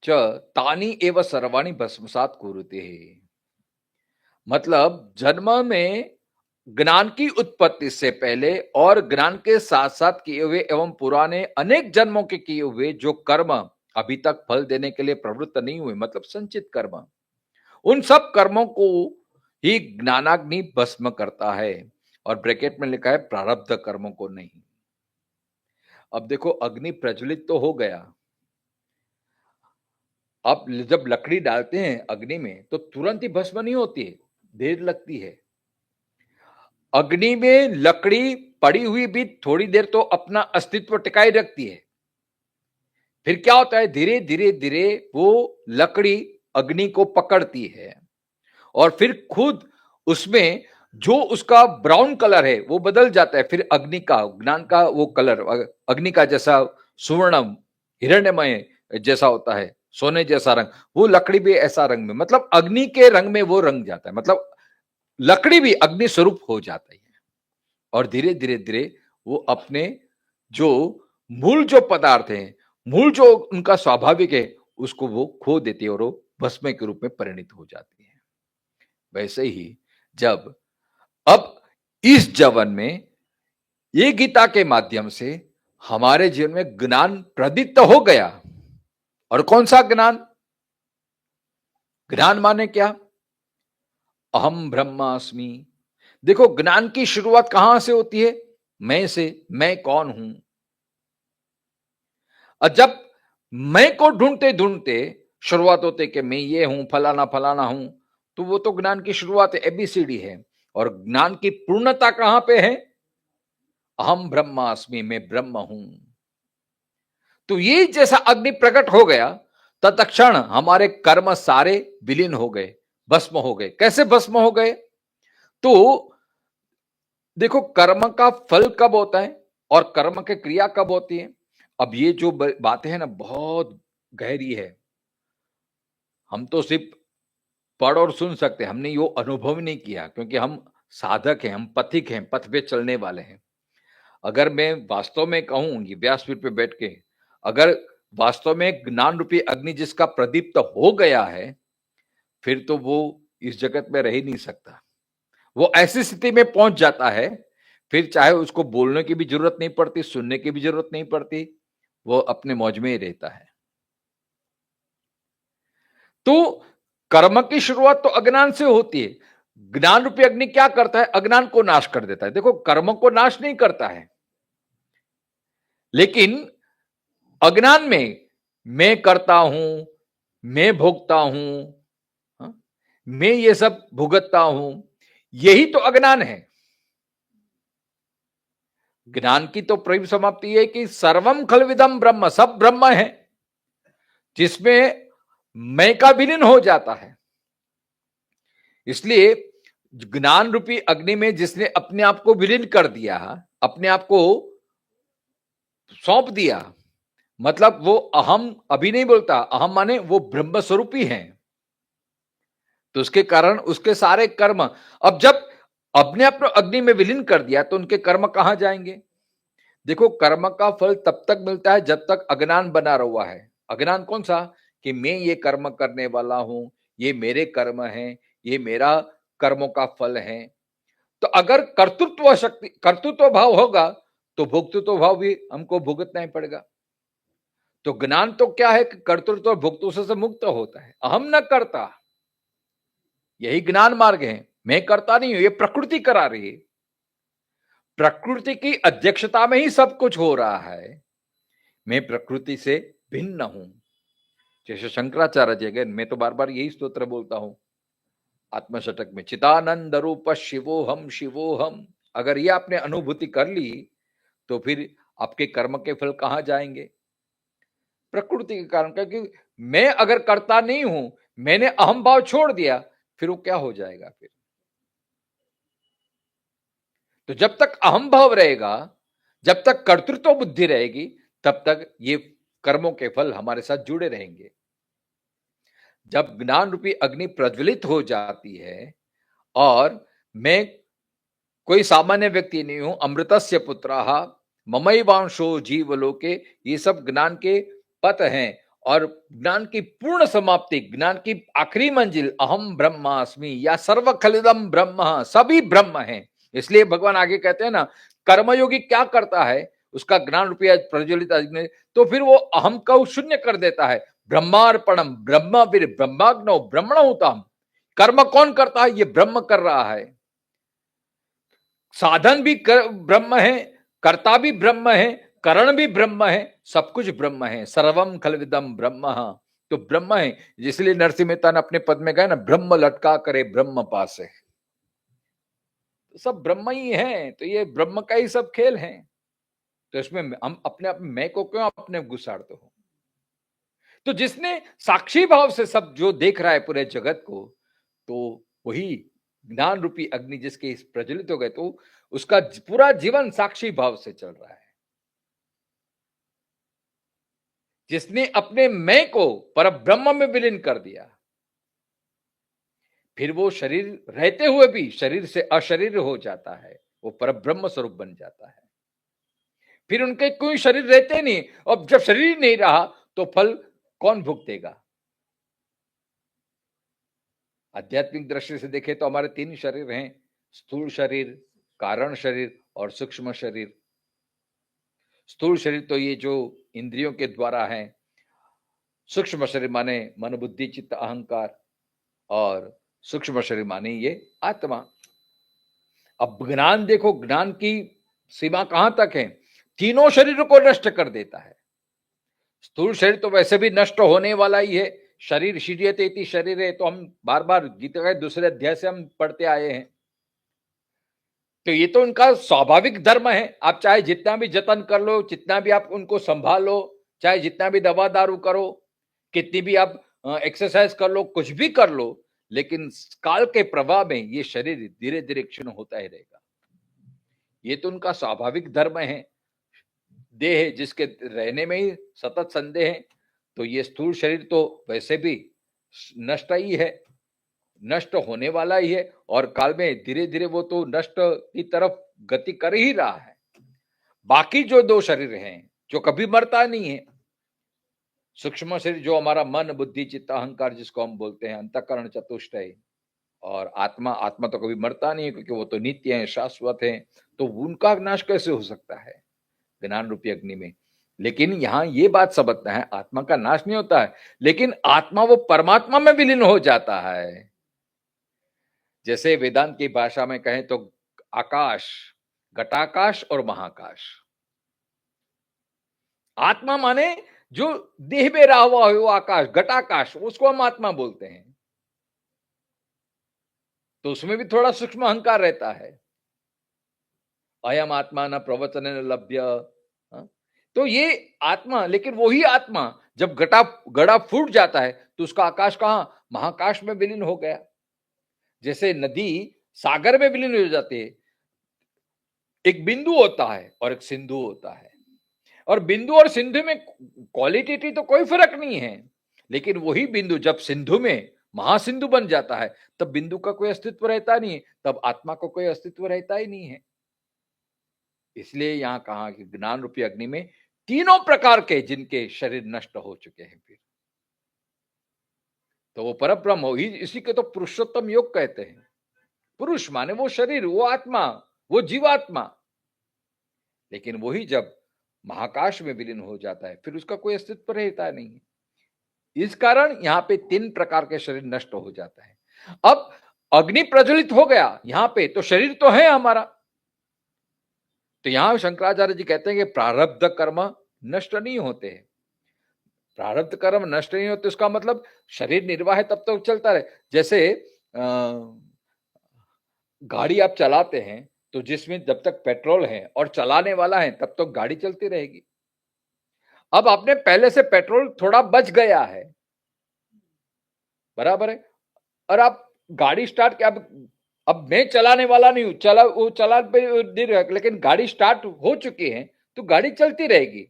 च तानि एव सर्वाणि भस्मसात कुरुते। मतलब जन्म में ज्ञान की उत्पत्ति से पहले और ज्ञान के साथ साथ किए हुए एवं पुराने अनेक जन्मों के किए हुए जो कर्म अभी तक फल देने के लिए प्रवृत्त नहीं हुए, मतलब संचित कर्म, उन सब कर्मों को ही ज्ञानाग्नि भस्म करता है। और ब्रैकेट में लिखा है प्रारब्ध कर्मों को नहीं। अब देखो, अग्नि प्रज्वलित तो हो गया, अब जब लकड़ी डालते हैं अग्नि में तो तुरंत ही भस्म नहीं होती है, देर लगती है। अग्नि में लकड़ी पड़ी हुई भी थोड़ी देर तो अपना अस्तित्व टिकाए रखती है, फिर क्या होता है, धीरे धीरे धीरे वो लकड़ी अग्नि को पकड़ती है और फिर खुद उसमें जो उसका ब्राउन कलर है वो बदल जाता है। फिर अग्नि का, ज्ञान का वो कलर अग्नि का जैसा सुवर्णम हिरण्यमय जैसा होता है, सोने जैसा रंग, वो लकड़ी भी ऐसा रंग में, मतलब अग्नि के रंग में वो रंग जाता है, मतलब लकड़ी भी अग्नि स्वरूप हो जाता है। और धीरे धीरे धीरे वो अपने जो मूल जो पदार्थ हैं, मूल जो उनका स्वाभाविक है, उसको वो खो देती है और वो भस्म के रूप में परिणित हो जाती है। वैसे ही जब अब इस जवन में ये गीता के माध्यम से हमारे जीवन में ज्ञान प्रदीप्त हो गया। और कौन सा ज्ञान? ज्ञान माने क्या? अहम ब्रह्मास्मि। देखो, ज्ञान की शुरुआत कहां से होती है? मैं से। मैं कौन हूं? और जब मैं को ढूंढते ढूंढते शुरुआत होते कि मैं ये हूं, फलाना फलाना हूं, तो वो तो ज्ञान की शुरुआत है, एबीसीडी है। और ज्ञान की पूर्णता कहां पे है? अहम ब्रह्मास्मि, मैं ब्रह्म हूं। तो ये जैसा अग्नि प्रकट हो गया, तत्क्षण हमारे कर्म सारे विलीन हो गए, भस्म हो गए। कैसे भस्म हो गए? तो देखो, कर्म का फल कब होता है और कर्म की क्रिया कब होती है? अब ये जो बातें हैं ना बहुत गहरी है। हम तो सिर्फ पढ़ और सुन सकते हैं, हमने यो अनुभव नहीं किया क्योंकि हम साधक हैं, हम पथिक हैं, पथ पे चलने वाले हैं। अगर मैं वास्तव में कहूं ये व्यासपीठ पे बैठ के, अगर वास्तव में ज्ञान रूपी अग्नि जिसका प्रदीप्त हो गया है, फिर तो वो इस जगत में रह ही नहीं सकता। वो ऐसी स्थिति में पहुंच जाता है, फिर चाहे उसको बोलने की भी जरूरत नहीं पड़ती, सुनने की भी जरूरत नहीं पड़ती, वो अपने मौज में ही रहता है। तो कर्म की शुरुआत तो अज्ञान से होती है। ज्ञान रूपी अग्नि क्या करता है? अज्ञान को नाश कर देता है। देखो, कर्म को नाश नहीं करता है, लेकिन अज्ञान में मैं करता हूं, मैं भोगता हूं, हाँ, मैं ये सब भुगतता हूं, यही तो अज्ञान है। ज्ञान की तो परिसमाप्ति है कि सर्वम खलविदम ब्रह्म, सब ब्रह्म है, जिसमें मैं का विलीन हो जाता है। इसलिए ज्ञान रूपी अग्नि में जिसने अपने आप को विलीन कर दिया, अपने आप को सौंप दिया, मतलब वो अहम अभी नहीं बोलता, अहम माने वो ब्रह्म स्वरूप ही है। तो उसके कारण उसके सारे कर्म, अब जब अपने आप अग्नि में विलीन कर दिया तो उनके कर्म कहां जाएंगे? देखो, कर्म का फल तब तक मिलता है जब तक अज्ञान बना हुआ है। अज्ञान कौन सा? कि मैं ये कर्म करने वाला हूं, ये मेरे कर्म हैं, ये मेरा कर्मों का फल है। तो अगर कर्तृत्व शक्ति, कर्तृत्व भाव होगा तो भोक्तृत्व भाव भी हमको भुगतना ही पड़ेगा। तो ज्ञान तो क्या है कि कर्तृत्व और भोक्तृत्व से मुक्त होता है। अहम न करता, यही ज्ञान मार्ग है। मैं करता नहीं हूं, ये प्रकृति करा रही है। प्रकृति की अध्यक्षता में ही सब कुछ हो रहा है। मैं प्रकृति से भिन्न हूं। जैसे शंकराचार्य जी गए, मैं तो बार बार यही स्तोत्र बोलता हूं आत्मशतक में, चिदानंद रूप शिवोहम शिवोहम। अगर ये आपने अनुभूति कर ली तो फिर आपके कर्म के फल कहां जाएंगे? प्रकृति के कारण। क्योंकि मैं अगर करता नहीं हूं, मैंने अहम भाव छोड़ दिया, फिर वो क्या हो जाएगा? फिर तो जब तक अहम भाव रहेगा, जब तक कर्तृत्व बुद्धि रहेगी, तब तक ये कर्मों के फल हमारे साथ जुड़े रहेंगे। जब ज्ञान रूपी अग्नि प्रज्वलित हो जाती है और मैं कोई सामान्य व्यक्ति नहीं हूं, अमृतस्य पुत्रः ममैवांशो जीवलोके, ये सब ज्ञान के पथ हैं। और ज्ञान की पूर्ण समाप्ति, ज्ञान की आखिरी मंजिल अहम ब्रह्मास्मि या सर्व खलिदम ब्रह्म, सभी ब्रह्म हैं। इसलिए भगवान आगे कहते हैं ना, कर्मयोगी क्या करता है? उसका ज्ञान रूपी प्रज्वलित अग्नि, तो फिर वो अहम को शून्य कर देता है। ब्रह्मार्पणम ब्रह्म वीर ब्रह्माग्नो ब्रह्मणोतम। कर्म कौन करता है? ये ब्रह्म कर रहा है। साधन भी ब्रह्म है, कर्ता भी ब्रह्म है, करण भी ब्रह्म है, सब कुछ ब्रह्म है। सर्वम खलविदम ब्रह्म, तो ब्रह्म है। इसलिए नरसिंह मेहता ने अपने पद में कहा ना, ब्रह्म लटका करे ब्रह्म पासे। तो सब ब्रह्म ही है, तो ये ब्रह्म का ही सब खेल है। तो इसमें हम अपने आप मैं को क्यों अपने गुस्साड़ते हो? तो जिसने साक्षी भाव से सब जो देख रहा है पूरे जगत को, तो वही ज्ञान रूपी अग्नि जिसके प्रज्वलित हो गए, तो उसका पूरा जीवन साक्षी भाव से चल रहा है। जिसने अपने मैं को पर ब्रह्म में विलीन कर दिया, फिर वो शरीर रहते हुए भी शरीर से अशरीर हो जाता है, वो पर ब्रह्म स्वरूप बन जाता है। फिर उनके कोई शरीर रहते नहीं, और जब शरीर नहीं रहा तो फल कौन भुगतेगा? आध्यात्मिक दृष्टि से देखें तो हमारे तीन शरीर हैं, स्थूल शरीर, कारण शरीर और सूक्ष्म शरीर। स्थूल शरीर तो ये जो इंद्रियों के द्वारा है, सूक्ष्म शरीर माने मन बुद्धि चित्त अहंकार, और सूक्ष्म शरीर माने ये आत्मा। अब ज्ञान देखो, ज्ञान की सीमा कहां तक है? तीनों शरीरों को नष्ट कर देता है। स्थूल शरीर तो वैसे भी नष्ट होने वाला ही है। शरीर शीर्यते इति शरीर है, तो हम बार बार गीता के दूसरे अध्याय से हम पढ़ते आए हैं। तो ये तो उनका स्वाभाविक धर्म है। आप चाहे जितना भी जतन कर लो, जितना भी आप उनको संभालो, चाहे जितना भी दवा दारू करो, कितनी भी आप एक्सरसाइज कर लो, कुछ भी कर लो, लेकिन काल के प्रवाह में ये शरीर धीरे धीरे क्षीण होता ही रहेगा। ये तो उनका स्वाभाविक धर्म है। देह है जिसके रहने में ही सतत संदेह है, तो ये स्थूल शरीर तो वैसे भी नष्ट ही है, नष्ट होने वाला ही है, और काल में धीरे धीरे वो तो नष्ट की तरफ गति कर ही रहा है। बाकी जो दो शरीर हैं जो कभी मरता नहीं है, सूक्ष्म शरीर जो हमारा मन बुद्धि चित्त अहंकार जिसको हम बोलते हैं अंतःकरण चतुष्टय, और आत्मा, आत्मा तो कभी मरता नहीं है क्योंकि वो तो नित्य है, शाश्वत है, तो उनका नाश कैसे हो सकता है ज्ञान रूपी अग्नि में। लेकिन यहां ये बात समझना है, आत्मा का नाश नहीं होता है, लेकिन आत्मा वो परमात्मा में विलीन हो जाता है। जैसे वेदांत की भाषा में कहें तो आकाश, घटाकाश और महाकाश। आत्मा माने जो देह में रहा हुआ है वो आकाश, घटाकाश, उसको हम आत्मा बोलते हैं। तो उसमें भी थोड़ा सूक्ष्म अहंकार रहता है, अयम आत्मा न प्रवचन न लभ्य। तो ये आत्मा, लेकिन वही आत्मा जब घड़ा फूट जाता है तो उसका आकाश कहां, महाकाश में विलीन हो गया। जैसे नदी सागर में विलीन हो जाती है, एक बिंदु होता है और एक सिंधु होता है, और बिंदु और सिंधु में क्वालिटेटिव तो कोई फर्क नहीं है, लेकिन वही बिंदु जब सिंधु में महासिंधु बन जाता है तब बिंदु का कोई अस्तित्व रहता नहीं है, तब आत्मा को कोई अस्तित्व रहता ही नहीं है। इसलिए यहां कहा कि ज्ञान रूपी अग्नि में तीनों प्रकार के जिनके शरीर नष्ट हो चुके हैं, फिर तो वो परब्रह्म हो ही, इसी के तो पुरुषोत्तम योग कहते हैं। पुरुष माने वो शरीर, वो आत्मा, वो जीवात्मा। लेकिन वही जब महाकाश में विलीन हो जाता है फिर उसका कोई अस्तित्व रहता नहीं है। इस कारण यहां पे तीन प्रकार के शरीर नष्ट हो जाता है। अब अग्नि प्रज्वलित हो गया यहां पे, तो शरीर तो है हमारा। तो यहां शंकराचार्य जी कहते हैं कि प्रारब्ध कर्म नष्ट नहीं होते हैं। प्रारब्ध कर्म नष्ट नहीं होते उसका मतलब शरीर निर्वाह है तब तक चलता रहे। जैसे गाड़ी आप चलाते हैं तो जिसमें जब तक पेट्रोल है और चलाने वाला है तब तक गाड़ी चलती रहेगी। अब आपने पहले से पेट्रोल थोड़ा बच गया है, बराबर है, और आप गाड़ी स्टार्ट किया, अब मैं चलाने वाला नहीं हूं, चला वो चला पे नहीं रहेगा, लेकिन गाड़ी स्टार्ट हो चुकी है तो गाड़ी चलती रहेगी।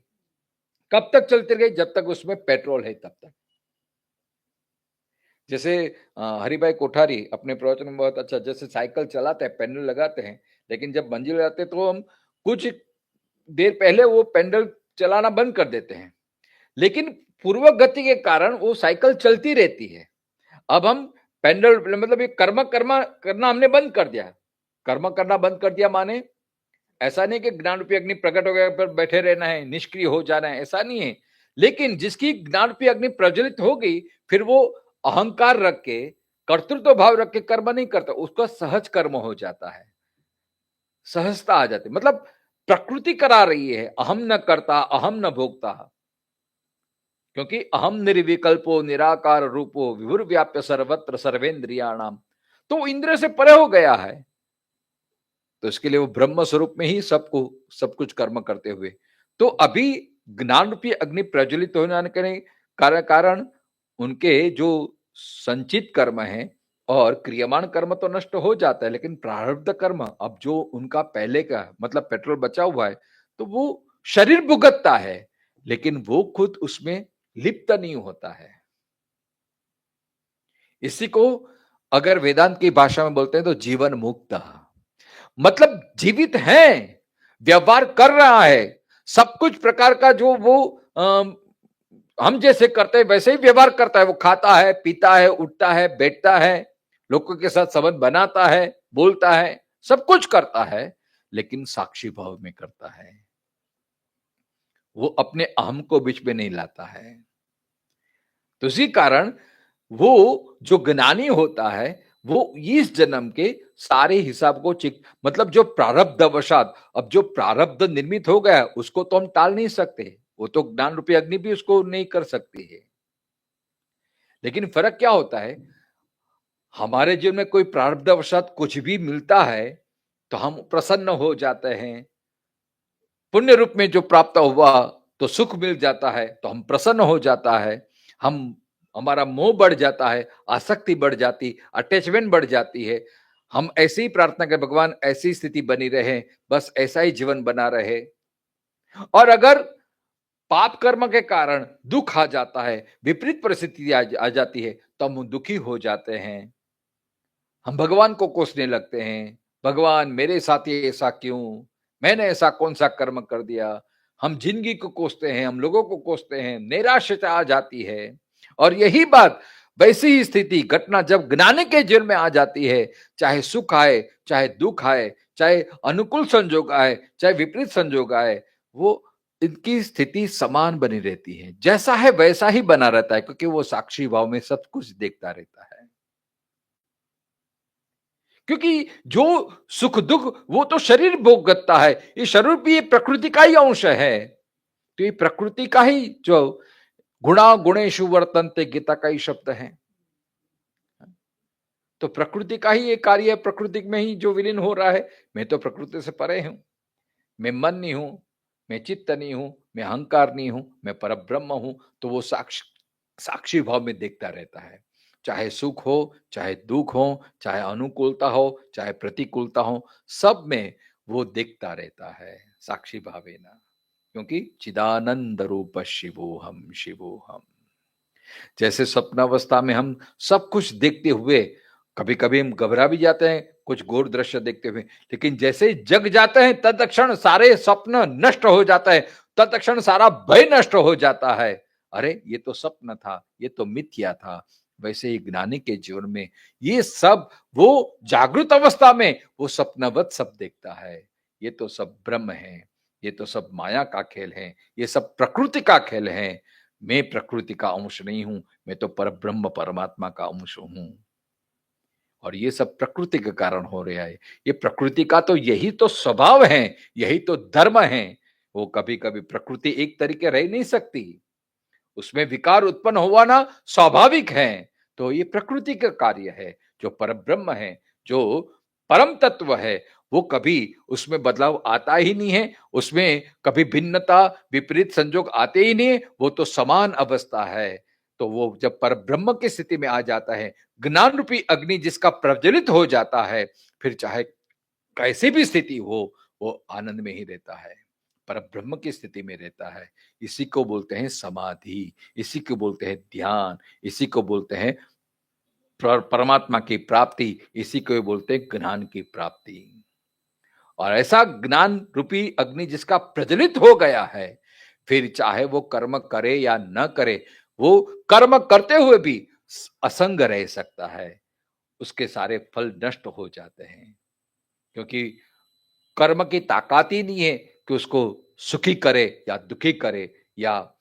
कब तक चलती रहेगी, जब तक उसमें पेट्रोल है तब तक। जैसे हरिभाई कोठारी अपने प्रवचन में बहुत अच्छा, जैसे साइकिल चलाते हैं पेडल लगाते हैं, लेकिन जब मंजिल जाते हैं तो हम कुछ देर पहले वो पेडल चलाना बंद कर देते हैं, लेकिन पूर्व गति के कारण वो साइकिल चलती रहती है। अब हम पेडल मतलब ये कर्म कर्म करना हमने बंद कर दिया। कर्म करना बंद कर दिया माने ऐसा नहीं कि ज्ञान रूपी अग्नि प्रकट हो गया पर बैठे रहना है, निष्क्रिय हो जाना है, ऐसा नहीं है। लेकिन जिसकी ज्ञान रूपी अग्नि प्रज्वलित हो गई, फिर वो अहंकार रख के, कर्तृत्व भाव रख के कर्म नहीं करता, उसका सहज कर्म हो जाता है, सहजता आ जाती। मतलब प्रकृति करा रही है, अहम न करता अहम न भोगता, क्योंकि अहम निर्विकल्पो निराकार रूपो विभुर व्याप्य सर्वत्र सर्वेन्द्रियाणाम, तो इंद्र से परे हो गया है। तो इसके लिए वो ब्रह्म स्वरूप में ही सबको सब कुछ कर्म करते हुए, तो अभी ज्ञान रूपी अग्नि प्रज्वलित हो जाने के कारण उनके जो संचित कर्म है और क्रियमाण कर्म तो नष्ट हो जाता है, लेकिन प्रारब्ध कर्म अब जो उनका पहले का मतलब पेट्रोल बचा हुआ है तो वो शरीर भुगतता है, लेकिन वो खुद उसमें लिप्त नहीं होता है। इसी को अगर वेदांत की भाषा में बोलते हैं तो जीवन मुक्त, मतलब जीवित है, व्यवहार कर रहा है, सब कुछ प्रकार का जो वो हम जैसे करते हैं वैसे ही व्यवहार करता है। वो खाता है, पीता है, उठता है, बैठता है, लोगों के साथ संबंध बनाता है, बोलता है, सब कुछ करता है, लेकिन साक्षी भाव में करता है। वो अपने अहम को बीच में नहीं लाता है। तो इसी कारण वो जो ज्ञानी होता है वो इस जन्म के सारे हिसाब को मतलब जो प्रारब्ध वशात, अब जो प्रारब्ध निर्मित हो गया उसको तो हम टाल नहीं सकते, वो तो ज्ञान रूपी अग्नि भी उसको नहीं कर सकती है। लेकिन फर्क क्या होता है, हमारे जीवन में कोई प्रारब्ध वशात कुछ भी मिलता है तो हम प्रसन्न हो जाते हैं, पुण्य रूप में जो प्राप्त हुआ तो सुख मिल जाता है तो हम प्रसन्न हो जाता है, हम हमारा मोह बढ़ जाता है, आसक्ति बढ़ जाती, अटैचमेंट बढ़ जाती है। हम ऐसे ही प्रार्थना करें भगवान ऐसी स्थिति बनी रहे, बस ऐसा ही जीवन बना रहे। और अगर पाप कर्म के कारण दुख आ जाता है, विपरीत परिस्थिति आ जाती है, तो हम दुखी हो जाते हैं। हम भगवान को कोसने लगते हैं, भगवान मेरे साथ ये ऐसा क्यों? मैंने ऐसा कौन-सा कर्म कर दिया? हम ज़िंदगी को कोसते हैं, हम लोगों को कोसते हैं, निराशा आ जाती है। और यही बात, वैसी ही स्थिति, घटना जब ज्ञानी के जीवन में आ जाती है, चाहे सुख आए, चाहे दुख आए, चाहे अनुकूल संजोग आए, चाहे विपरीत संजोग आए, वो इनकी स्थिति समान बनी रहती है। जैसा है वैसा ही बना रहता है, क्योंकि वो साक्षी भाव में सब कुछ देखता रहता है। क्योंकि जो सुख दुख वो तो शरीर भोग करता है, ये शरीर भी ये प्रकृति का ही अंश है। तो ये प्रकृति का ही जो गुणा गुणेषु वर्तन्ते, गीता का ही शब्द है। तो प्रकृति का ही ये कार्य है, प्रकृति में ही जो विलीन हो रहा है। मैं तो प्रकृति से परे हूं, मैं मन नहीं हूं, मैं चित्त नहीं हूं, मैं अहंकार नहीं हूं, मैं परब्रह्म हूं। तो वो साक्षी भाव में देखता रहता है, चाहे सुख हो, चाहे दुख हो, चाहे अनुकूलता हो, चाहे प्रतिकूलता हो, सब में वो देखता रहता है साक्षी भावेना। क्योंकि चिदानंद रूप शिवोहम शिवोहम। जैसे स्वप्नावस्था में हम सब कुछ देखते हुए कभी कभी हम घबरा भी जाते हैं कुछ घोर दृश्य देखते हुए, लेकिन जैसे ही जग जाते हैं तत्क्षण सारे स्वप्न नष्ट हो जाता है, तत्क्षण सारा भय नष्ट हो जाता है। अरे ये तो स्वप्न था, ये तो मिथ्या था। वैसे ही ज्ञानी के जीवन में ये सब, वो जागृत अवस्था में वो स्वप्नवत सब देखता है। ये तो सब ब्रह्म है, ये तो सब माया का खेल है, ये सब प्रकृति का खेल है। मैं प्रकृति का अंश नहीं हूं, मैं तो परब्रह्म परमात्मा का अंश हूं। और ये सब प्रकृति के कारण हो रहा है। ये प्रकृति का तो यही तो स्वभाव है, यही तो धर्म है। वो कभी कभी प्रकृति एक तरीके रह नहीं सकती, उसमें विकार उत्पन्न होना स्वाभाविक है। तो ये प्रकृति का कार्य है। जो परब्रह्म है, जो परम तत्व है, वो कभी उसमें बदलाव आता ही नहीं है, उसमें कभी भिन्नता विपरीत संजोग आते ही नहीं है। वो तो समान अवस्था है। तो वो जब परब्रह्म की स्थिति में आ जाता है, ज्ञान रूपी अग्नि जिसका प्रज्वलित हो जाता है, फिर चाहे कैसी भी स्थिति हो, वो आनंद में ही रहता है, परब्रह्म की स्थिति में रहता है। इसी को बोलते हैं समाधि, इसी को बोलते हैं ध्यान, इसी को बोलते हैं परमात्मा की प्राप्ति, इसी को बोलते हैं ज्ञान की प्राप्ति। और ऐसा ज्ञान रूपी अग्नि जिसका प्रज्वलित हो गया है, फिर चाहे वो कर्म करे या न करे, वो कर्म करते हुए भी असंग रह सकता है। उसके सारे फल नष्ट हो जाते हैं, क्योंकि कर्म की ताकत ही नहीं है कि उसको सुखी करे या दुखी करे, या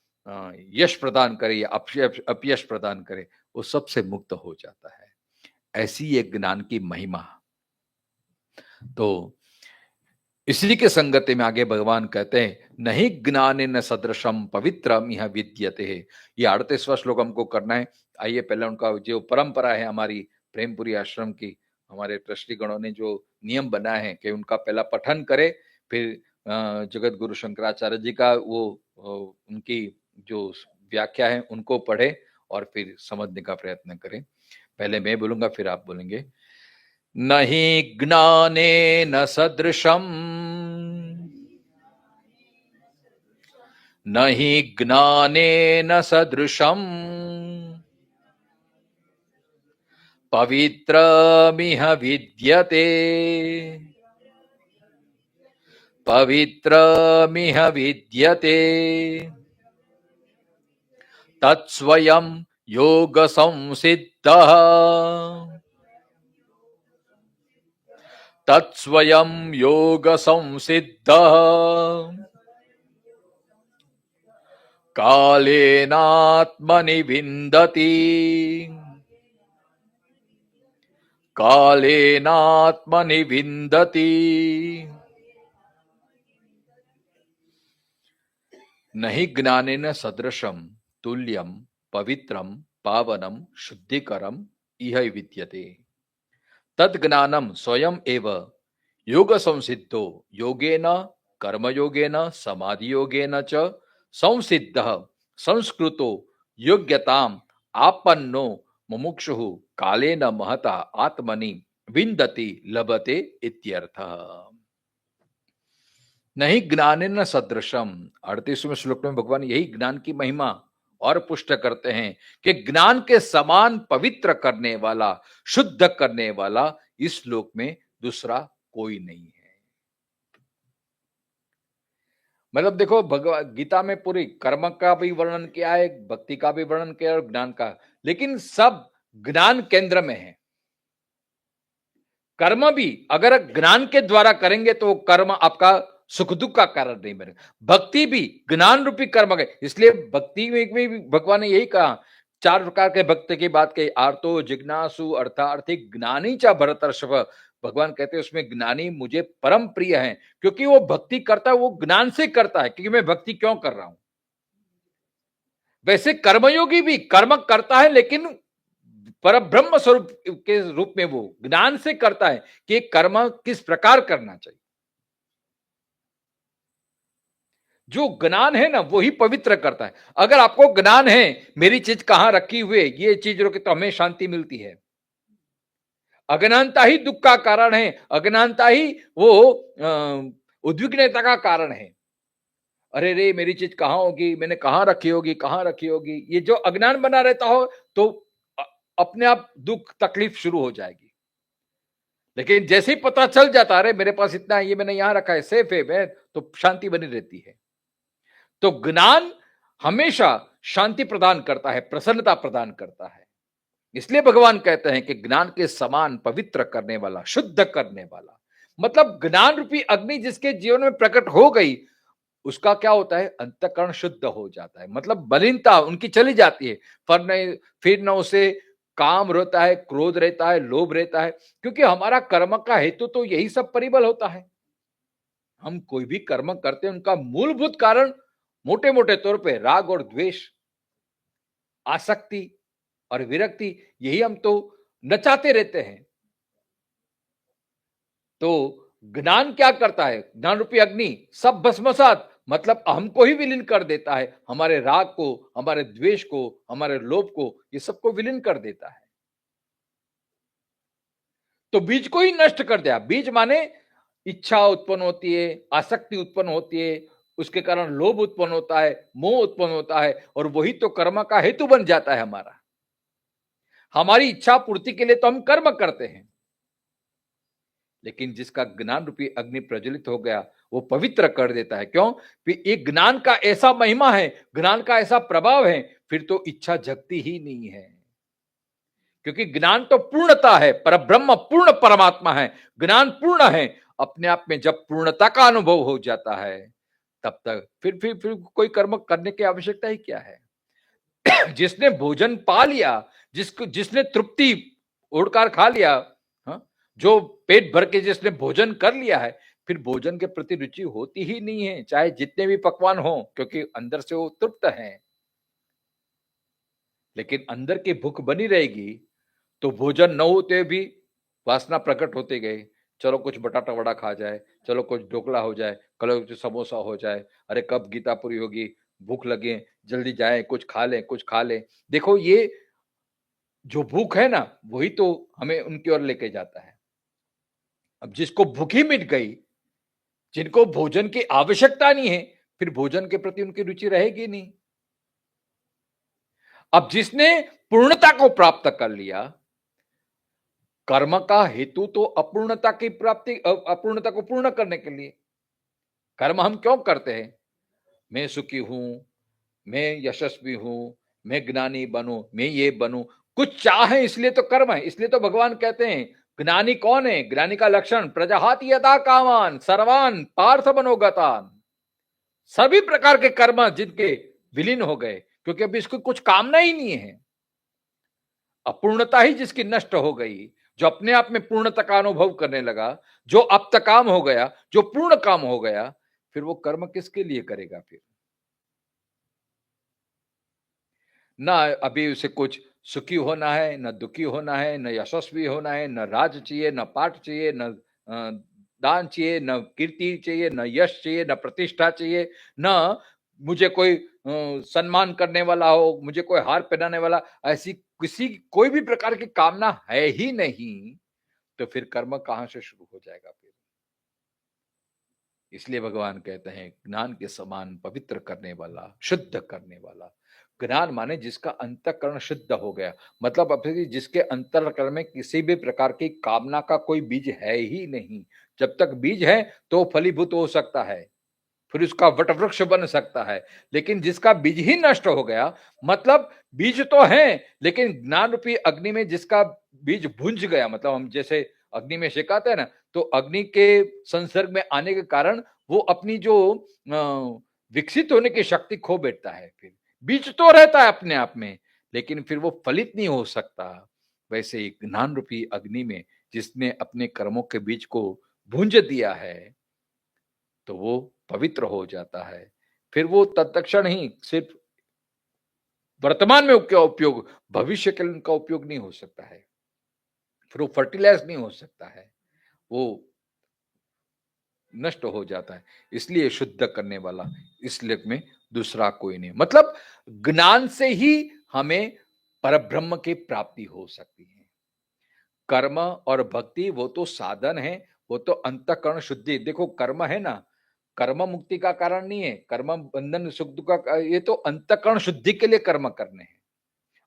यश प्रदान करे या अपयश प्रदान करे। वो सबसे मुक्त हो जाता है। ऐसी एक ज्ञान की महिमा। तो इसी के संगति में आगे भगवान कहते हैं, नहीं ज्ञानेन सदृशम पवित्रम यह विद्यते है। ये 38वां श्लोक हमको करना है। आइए पहले उनका जो परंपरा है हमारी प्रेमपुरी आश्रम की, हमारे ट्रस्टी गणों ने जो नियम बनाए हैं कि उनका पहला पठन करें, फिर जगत गुरु शंकराचार्य जी का वो उनकी जो व्याख्या है उनको पढ़े और फिर समझने का प्रयत्न करें। पहले मैं बोलूंगा, फिर आप बोलेंगे। नहीं ज्ञानेन सदृशम् नहि ज्ञानेन सदृशम् पवित्रमिह विद्यते पवित्रमिह विद्यते तत्स्वयं योग संसिद्धः तत्स्वयं योग संसिद्धः कालेनात्मनि विन्दति कालेनात्मनि विन्दति नहीं ज्ञानेन सदृशम तुल्यम पवित्रम पावनम शुद्धिकरम इह विद्यते तद्ज्ञानम स्वयं एव योग संसिद्धो योगेन कर्मयोगेन समाधियोगेन च संसिद्धः संस्कृतो योग्यताम आपन्नो मुमुक्षुः कालेन महता आत्मनि विन्दति लभते इत्यर्थः। नहीं ज्ञानेन सदृशम। 38वें श्लोक में भगवान यही ज्ञान की महिमा और पुष्ट करते हैं कि ज्ञान के समान पवित्र करने वाला, शुद्ध करने वाला इस लोक में दूसरा कोई नहीं है। मतलब देखो, भगवत गीता में पूरी कर्म का भी वर्णन किया है, भक्ति का भी वर्णन किया है और ज्ञान का, लेकिन सब ज्ञान केंद्र में है। कर्म भी अगर ज्ञान के द्वारा करेंगे तो कर्म आपका सुख दुख का कारण नहीं बनेगा। भक्ति भी ज्ञान रूपी कर्म है, इसलिए भक्ति में भी भगवान ने यही कहा, 4 प्रकार के भक्त की बात कही, आर्तो जिज्ञासु अर्थार्थी ज्ञानी च भरतर्षभ। भगवान कहते हैं उसमें ज्ञानी मुझे परम प्रिय है, क्योंकि वो भक्ति करता है, वो ज्ञान से करता है, क्योंकि मैं भक्ति क्यों कर रहा हूं। वैसे कर्मयोगी भी कर्म करता है, लेकिन पर ब्रह्म स्वरूप के रूप में वो ज्ञान से करता है कि कर्म किस प्रकार करना चाहिए। जो ज्ञान है ना वो ही पवित्र करता है। अगर आपको ज्ञान है मेरी चीज कहां रखी हुई है, ये चीज रोके तो हमें शांति मिलती है। अज्ञानता ही दुख का कारण है, अज्ञानता ही वो उद्विग्नता का कारण है। अरे रे मेरी चीज कहां होगी, मैंने कहां रखी होगी, कहां रखी होगी, ये जो अज्ञान बना रहता हो तो अपने आप दुख तकलीफ शुरू हो जाएगी। लेकिन जैसे ही पता चल जाता है मेरे पास इतना है, ये मैंने यहां रखा है, सेफ है, मैं तो शांति बनी रहती है। तो ज्ञान हमेशा शांति प्रदान करता है, प्रसन्नता प्रदान करता है। इसलिए भगवान कहते हैं कि ज्ञान के समान पवित्र करने वाला, शुद्ध करने वाला, मतलब ज्ञान रूपी अग्नि जिसके जीवन में प्रकट हो गई, उसका क्या होता है, अंतःकरण शुद्ध हो जाता है, मतलब मलिनता उनकी चली जाती है। फिर न उसे काम रहता है, क्रोध रहता है, लोभ रहता है, क्योंकि हमारा कर्म का हेतु तो यही सब परिबल होता है। हम कोई भी कर्म करते हैं उनका मूलभूत कारण मोटे मोटे तौर पे राग और द्वेष, आसक्ति और विरक्ति, यही हम तो नचाते रहते हैं। तो ज्ञान क्या करता है, ज्ञान रूपी अग्नि सब भस्मसात, मतलब अहम को ही विलीन कर देता है, हमारे राग को, हमारे द्वेष को, हमारे लोभ को, ये सबको विलीन कर देता है। तो बीज को ही नष्ट कर दिया। बीज माने इच्छा उत्पन्न होती है, आसक्ति उत्पन्न होती है, उसके कारण लोभ उत्पन्न होता है, मोह उत्पन्न होता है, और वही तो कर्म का हेतु बन जाता है हमारा। हमारी इच्छा पूर्ति के लिए तो हम कर्म करते हैं, लेकिन जिसका ज्ञान रूपी अग्नि प्रज्वलित हो गया वो पवित्र कर देता है। क्यों? एक ज्ञान का ऐसा महिमा है, ज्ञान का ऐसा प्रभाव है, फिर तो इच्छा जगती ही नहीं है, क्योंकि ज्ञान तो पूर्णता है, पर ब्रह्म पूर्ण परमात्मा है, ज्ञान पूर्ण है। अपने आप में जब पूर्णता का अनुभव हो जाता है तब तक फिर कोई कर्म करने की आवश्यकता ही क्या है। जिसने भोजन पा लिया, जिसने तृप्ति ओढ़कार खा लिया, हाँ, जो पेट भर के जिसने भोजन कर लिया है, फिर भोजन के प्रति रुचि होती ही नहीं है, चाहे जितने भी पकवान हो, क्योंकि अंदर से वो तृप्त है। लेकिन अंदर की भूख बनी रहेगी तो भोजन न होते भी वासना प्रकट होते गए, चलो कुछ बटाटा वड़ा खा जाए, चलो कुछ ढोकला हो जाए, कल कुछ समोसा हो जाए, अरे कब गीता पूरी होगी, भूख लगे, जल्दी जाए, कुछ खा लें, कुछ खा लें। देखो ये जो भूख है ना वही तो हमें उनकी ओर लेके जाता है। अब जिसको भूख ही मिट गई, जिनको भोजन की आवश्यकता नहीं है, फिर भोजन के प्रति उनकी रुचि रहेगी नहीं। अब जिसने पूर्णता को प्राप्त कर लिया, कर्म का हेतु तो अपूर्णता की प्राप्ति, अपूर्णता को पूर्ण करने के लिए। कर्म हम क्यों करते हैं? मैं सुखी हूं, मैं यशस्वी हूं, मैं ज्ञानी बनूं, मैं ये बनूं, कुछ चाह है इसलिए तो कर्म है। इसलिए तो भगवान कहते हैं ज्ञानी कौन है, ज्ञानी का लक्षण प्रजाहाति यथा कामान सर्वान पार्थ मनोगतान। सभी प्रकार के कर्म जिनके विलीन हो गए, क्योंकि अभी इसको कुछ कामना ही नहीं है। अपूर्णता ही जिसकी नष्ट हो गई, जो अपने आप में पूर्णता का अनुभव करने लगा, जो अब तक काम हो गया, जो पूर्ण काम हो गया, फिर वो कर्म किसके लिए करेगा? फिर ना अभी उसे कुछ सुखी होना है, न दुखी होना है, न यशस्वी होना है, न राज चाहिए, न पाठ चाहिए, न दान चाहिए, न कीर्ति चाहिए, न यश चाहिए, न प्रतिष्ठा चाहिए, न मुझे कोई सम्मान करने वाला हो, मुझे कोई हार पहनाने वाला, ऐसी किसी कोई भी प्रकार की कामना है ही नहीं। तो फिर कर्म कहां से शुरू हो जाएगा? फिर इसलिए भगवान कहते हैं ज्ञान के समान पवित्र करने वाला, शुद्ध करने वाला। ज्ञान माने जिसका अंतःकरण शुद्ध हो गया, मतलब अपने जिसके अंतःकरण में किसी भी प्रकार की कामना का कोई बीज है ही नहीं। जब तक बीज है तो फलीभूत हो सकता है, फिर उसका वटवृक्ष बन सकता है। लेकिन जिसका बीज ही नष्ट हो गया, मतलब बीज तो है लेकिन ज्ञान रूपी अग्नि में जिसका बीज भुंज गया, मतलब हम जैसे अग्नि में सिखाते हैं ना, तो अग्नि के संसर्ग में आने के कारण वो अपनी जो विकसित होने की शक्ति खो बैठता है। फिर बीज तो रहता है अपने आप में, लेकिन फिर वो फलित नहीं हो सकता। वैसे ही ज्ञान रूपी अग्नि में जिसने अपने कर्मों के बीज को भुंज दिया है, तो वो पवित्र हो जाता है। फिर वो तत्क्षण ही सिर्फ वर्तमान में उसका उपयोग, भविष्य के लिए उनका उपयोग नहीं हो सकता है। फिर वो फर्टिलाइज नहीं हो सकता है, वो नष्ट हो जाता है। इसलिए शुद्ध करने वाला इस लोक में दूसरा कोई नहीं। मतलब ज्ञान से ही हमें परब्रह्म की प्राप्ति हो सकती है। कर्म और भक्ति वो तो साधन है, वो तो अंतःकरण शुद्धि। देखो कर्म है ना, कर्म मुक्ति का कारण नहीं है, कर्म बंधन सुख दुख का, ये तो अंतःकरण शुद्धि के लिए कर्म करने हैं।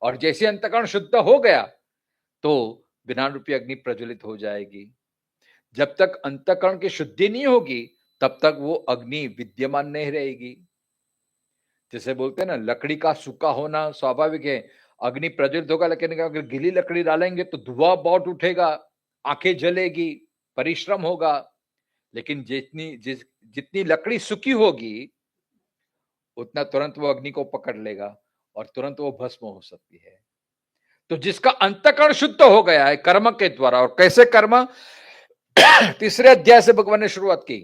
और जैसे अंतःकरण शुद्ध हो गया तो ज्ञान रूपी अग्नि प्रज्वलित हो जाएगी। जब तक अंतःकरण की शुद्धि नहीं होगी तब तक वो अग्नि विद्यमान नहीं रहेगी। जैसे बोलते हैं ना, लकड़ी का सूखा होना स्वाभाविक है, अग्नि प्रज्वलित होगा, लेकिन अगर गीली लकड़ी डालेंगे तो धुआं बहुत उठेगा, आंखें जलेगी, परिश्रम होगा। लेकिन जितनी लकड़ी सूखी होगी उतना तुरंत वो अग्नि को पकड़ लेगा और तुरंत वो भस्म हो सकती है। तो जिसका अंतःकरण शुद्ध हो गया है कर्म के द्वारा, और कैसे कर्म, तीसरे अध्याय से भगवान ने शुरुआत की।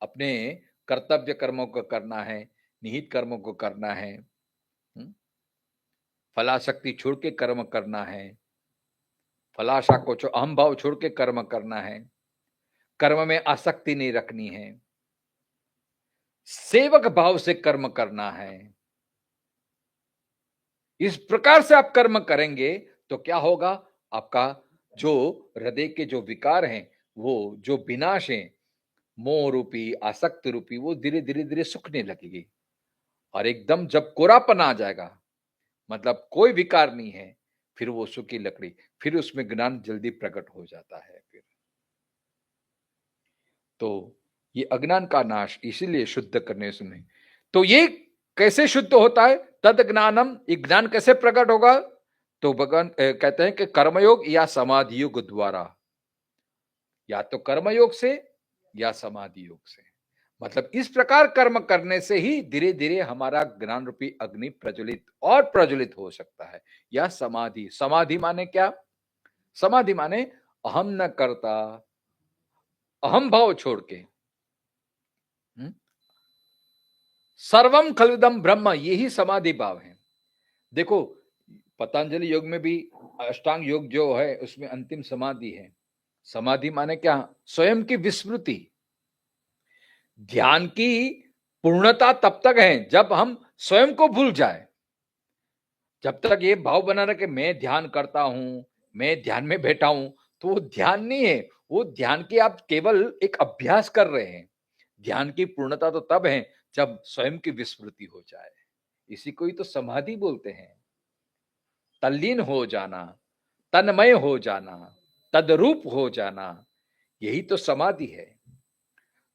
अपने कर्तव्य कर्मों को करना है, निहित कर्मों को करना है, फलाशक्ति छोड़ के कर्म करना है, फलाशा को अहम भाव छोड़ के कर्म करना है, कर्म में आसक्ति नहीं रखनी है, सेवक भाव से कर्म करना है। इस प्रकार से आप कर्म करेंगे तो क्या होगा, आपका जो हृदय के जो विकार हैं, वो जो विनाश है, मोह रूपी आसक्त रूपी, वो धीरे धीरे धीरे सूखने लगेगी। और एकदम जब कोरापन आ जाएगा, मतलब कोई विकार नहीं है, फिर वो सूखी लकड़ी, फिर उसमें ज्ञान जल्दी प्रकट हो जाता है। फिर तो ये अज्ञान का नाश इसीलिए शुद्ध करने सुने। तो ये कैसे शुद्ध होता है, तद ज्ञानम, ये ज्ञान कैसे प्रकट होगा, तो भगवान कहते हैं कि कर्मयोग या समाधि योग द्वारा, या तो कर्मयोग से या समाधि योग से। मतलब इस प्रकार कर्म करने से ही धीरे धीरे हमारा ज्ञान रूपी अग्नि प्रज्वलित और प्रज्वलित हो सकता है। या समाधि, समाधि माने क्या, समाधि माने अहम न करता, अहम भाव छोड़ के सर्वम खलविदम ब्रह्म, यही समाधि भाव है। देखो पतंजलि योग में भी अष्टांग योग जो है उसमें अंतिम समाधि है। समाधि माने क्या, स्वयं की विस्मृति। ध्यान की पूर्णता तब तक है जब हम स्वयं को भूल जाए। जब तक ये भाव बना रहे कि मैं ध्यान करता हूं, मैं ध्यान में बैठा हूं, तो वो ध्यान नहीं है, वो ध्यान की आप केवल एक अभ्यास कर रहे हैं। ध्यान की पूर्णता तो तब है जब स्वयं की विस्मृति हो जाए। इसी को ही तो समाधि बोलते हैं। तल्लीन हो जाना, तन्मय हो जाना, तद्रूप हो जाना, यही तो समाधि है।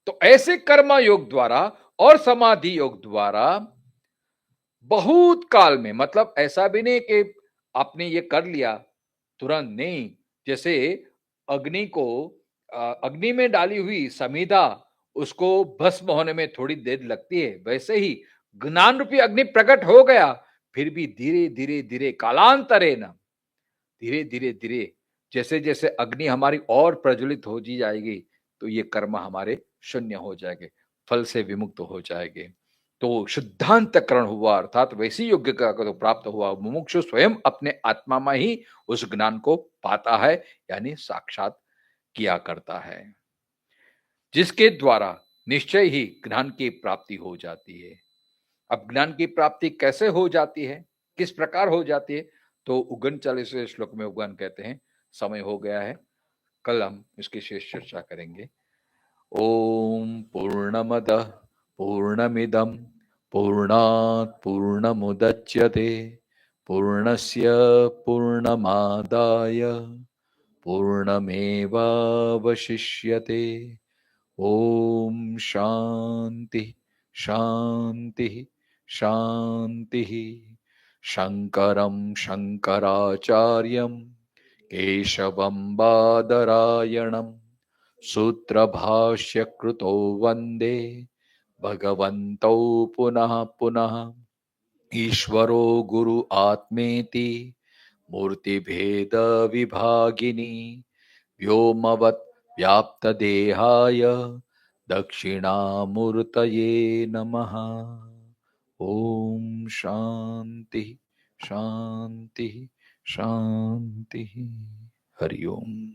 तो ऐसे कर्म योग द्वारा और समाधि योग द्वारा बहुत काल में, मतलब ऐसा भी नहीं कि आपने ये कर लिया तुरंत, नहीं। जैसे अग्नि को अग्नि में डाली हुई समिधा, उसको भस्म होने में थोड़ी देर लगती है, वैसे ही ज्ञान रूपी अग्नि प्रकट हो गया, फिर भी धीरे धीरे धीरे कालांतरे न, धीरे धीरे धीरे जैसे जैसे अग्नि हमारी और प्रज्वलित हो जी जाएगी, तो ये कर्म हमारे शून्य हो जाएंगे, फल से विमुक्त हो जाएंगे। तो शुद्धांतकरण हुआ, अर्थात वैसी योग्य का तो प्राप्त हुआ मुमुक्षु स्वयं अपने आत्मा में ही उस ज्ञान को पाता है, यानी साक्षात किया करता है, जिसके द्वारा निश्चय ही ज्ञान की प्राप्ति हो जाती है। अब ज्ञान की प्राप्ति कैसे हो जाती है, किस प्रकार हो जाती है, तो 39वें श्लोक में उगन कहते हैं। समय हो गया है, कल हम इसकी शेष चर्चा करेंगे। ॐ पूर्णमदः पूर्णमिदं पूर्णात् पूर्णमुदच्यते पूर्णस्य पूर्णमादाय पूर्णमेवावशिष्यते। ॐ शान्ति शान्ति शान्तिः। शङ्करं शङ्कराचार्यं केशवं बादरायणं सूत्रभाष्यकृतो वन्दे भगवन्तौ पुनः पुनः। ईश्वरो गुरु आत्मेति मूर्तिभेदविभागिनी व्योमवत् व्याप्तदेहाय दक्षिणामूर्तये नमः। ॐ शान्ति शान्ति शान्तिः। हरि ओम्।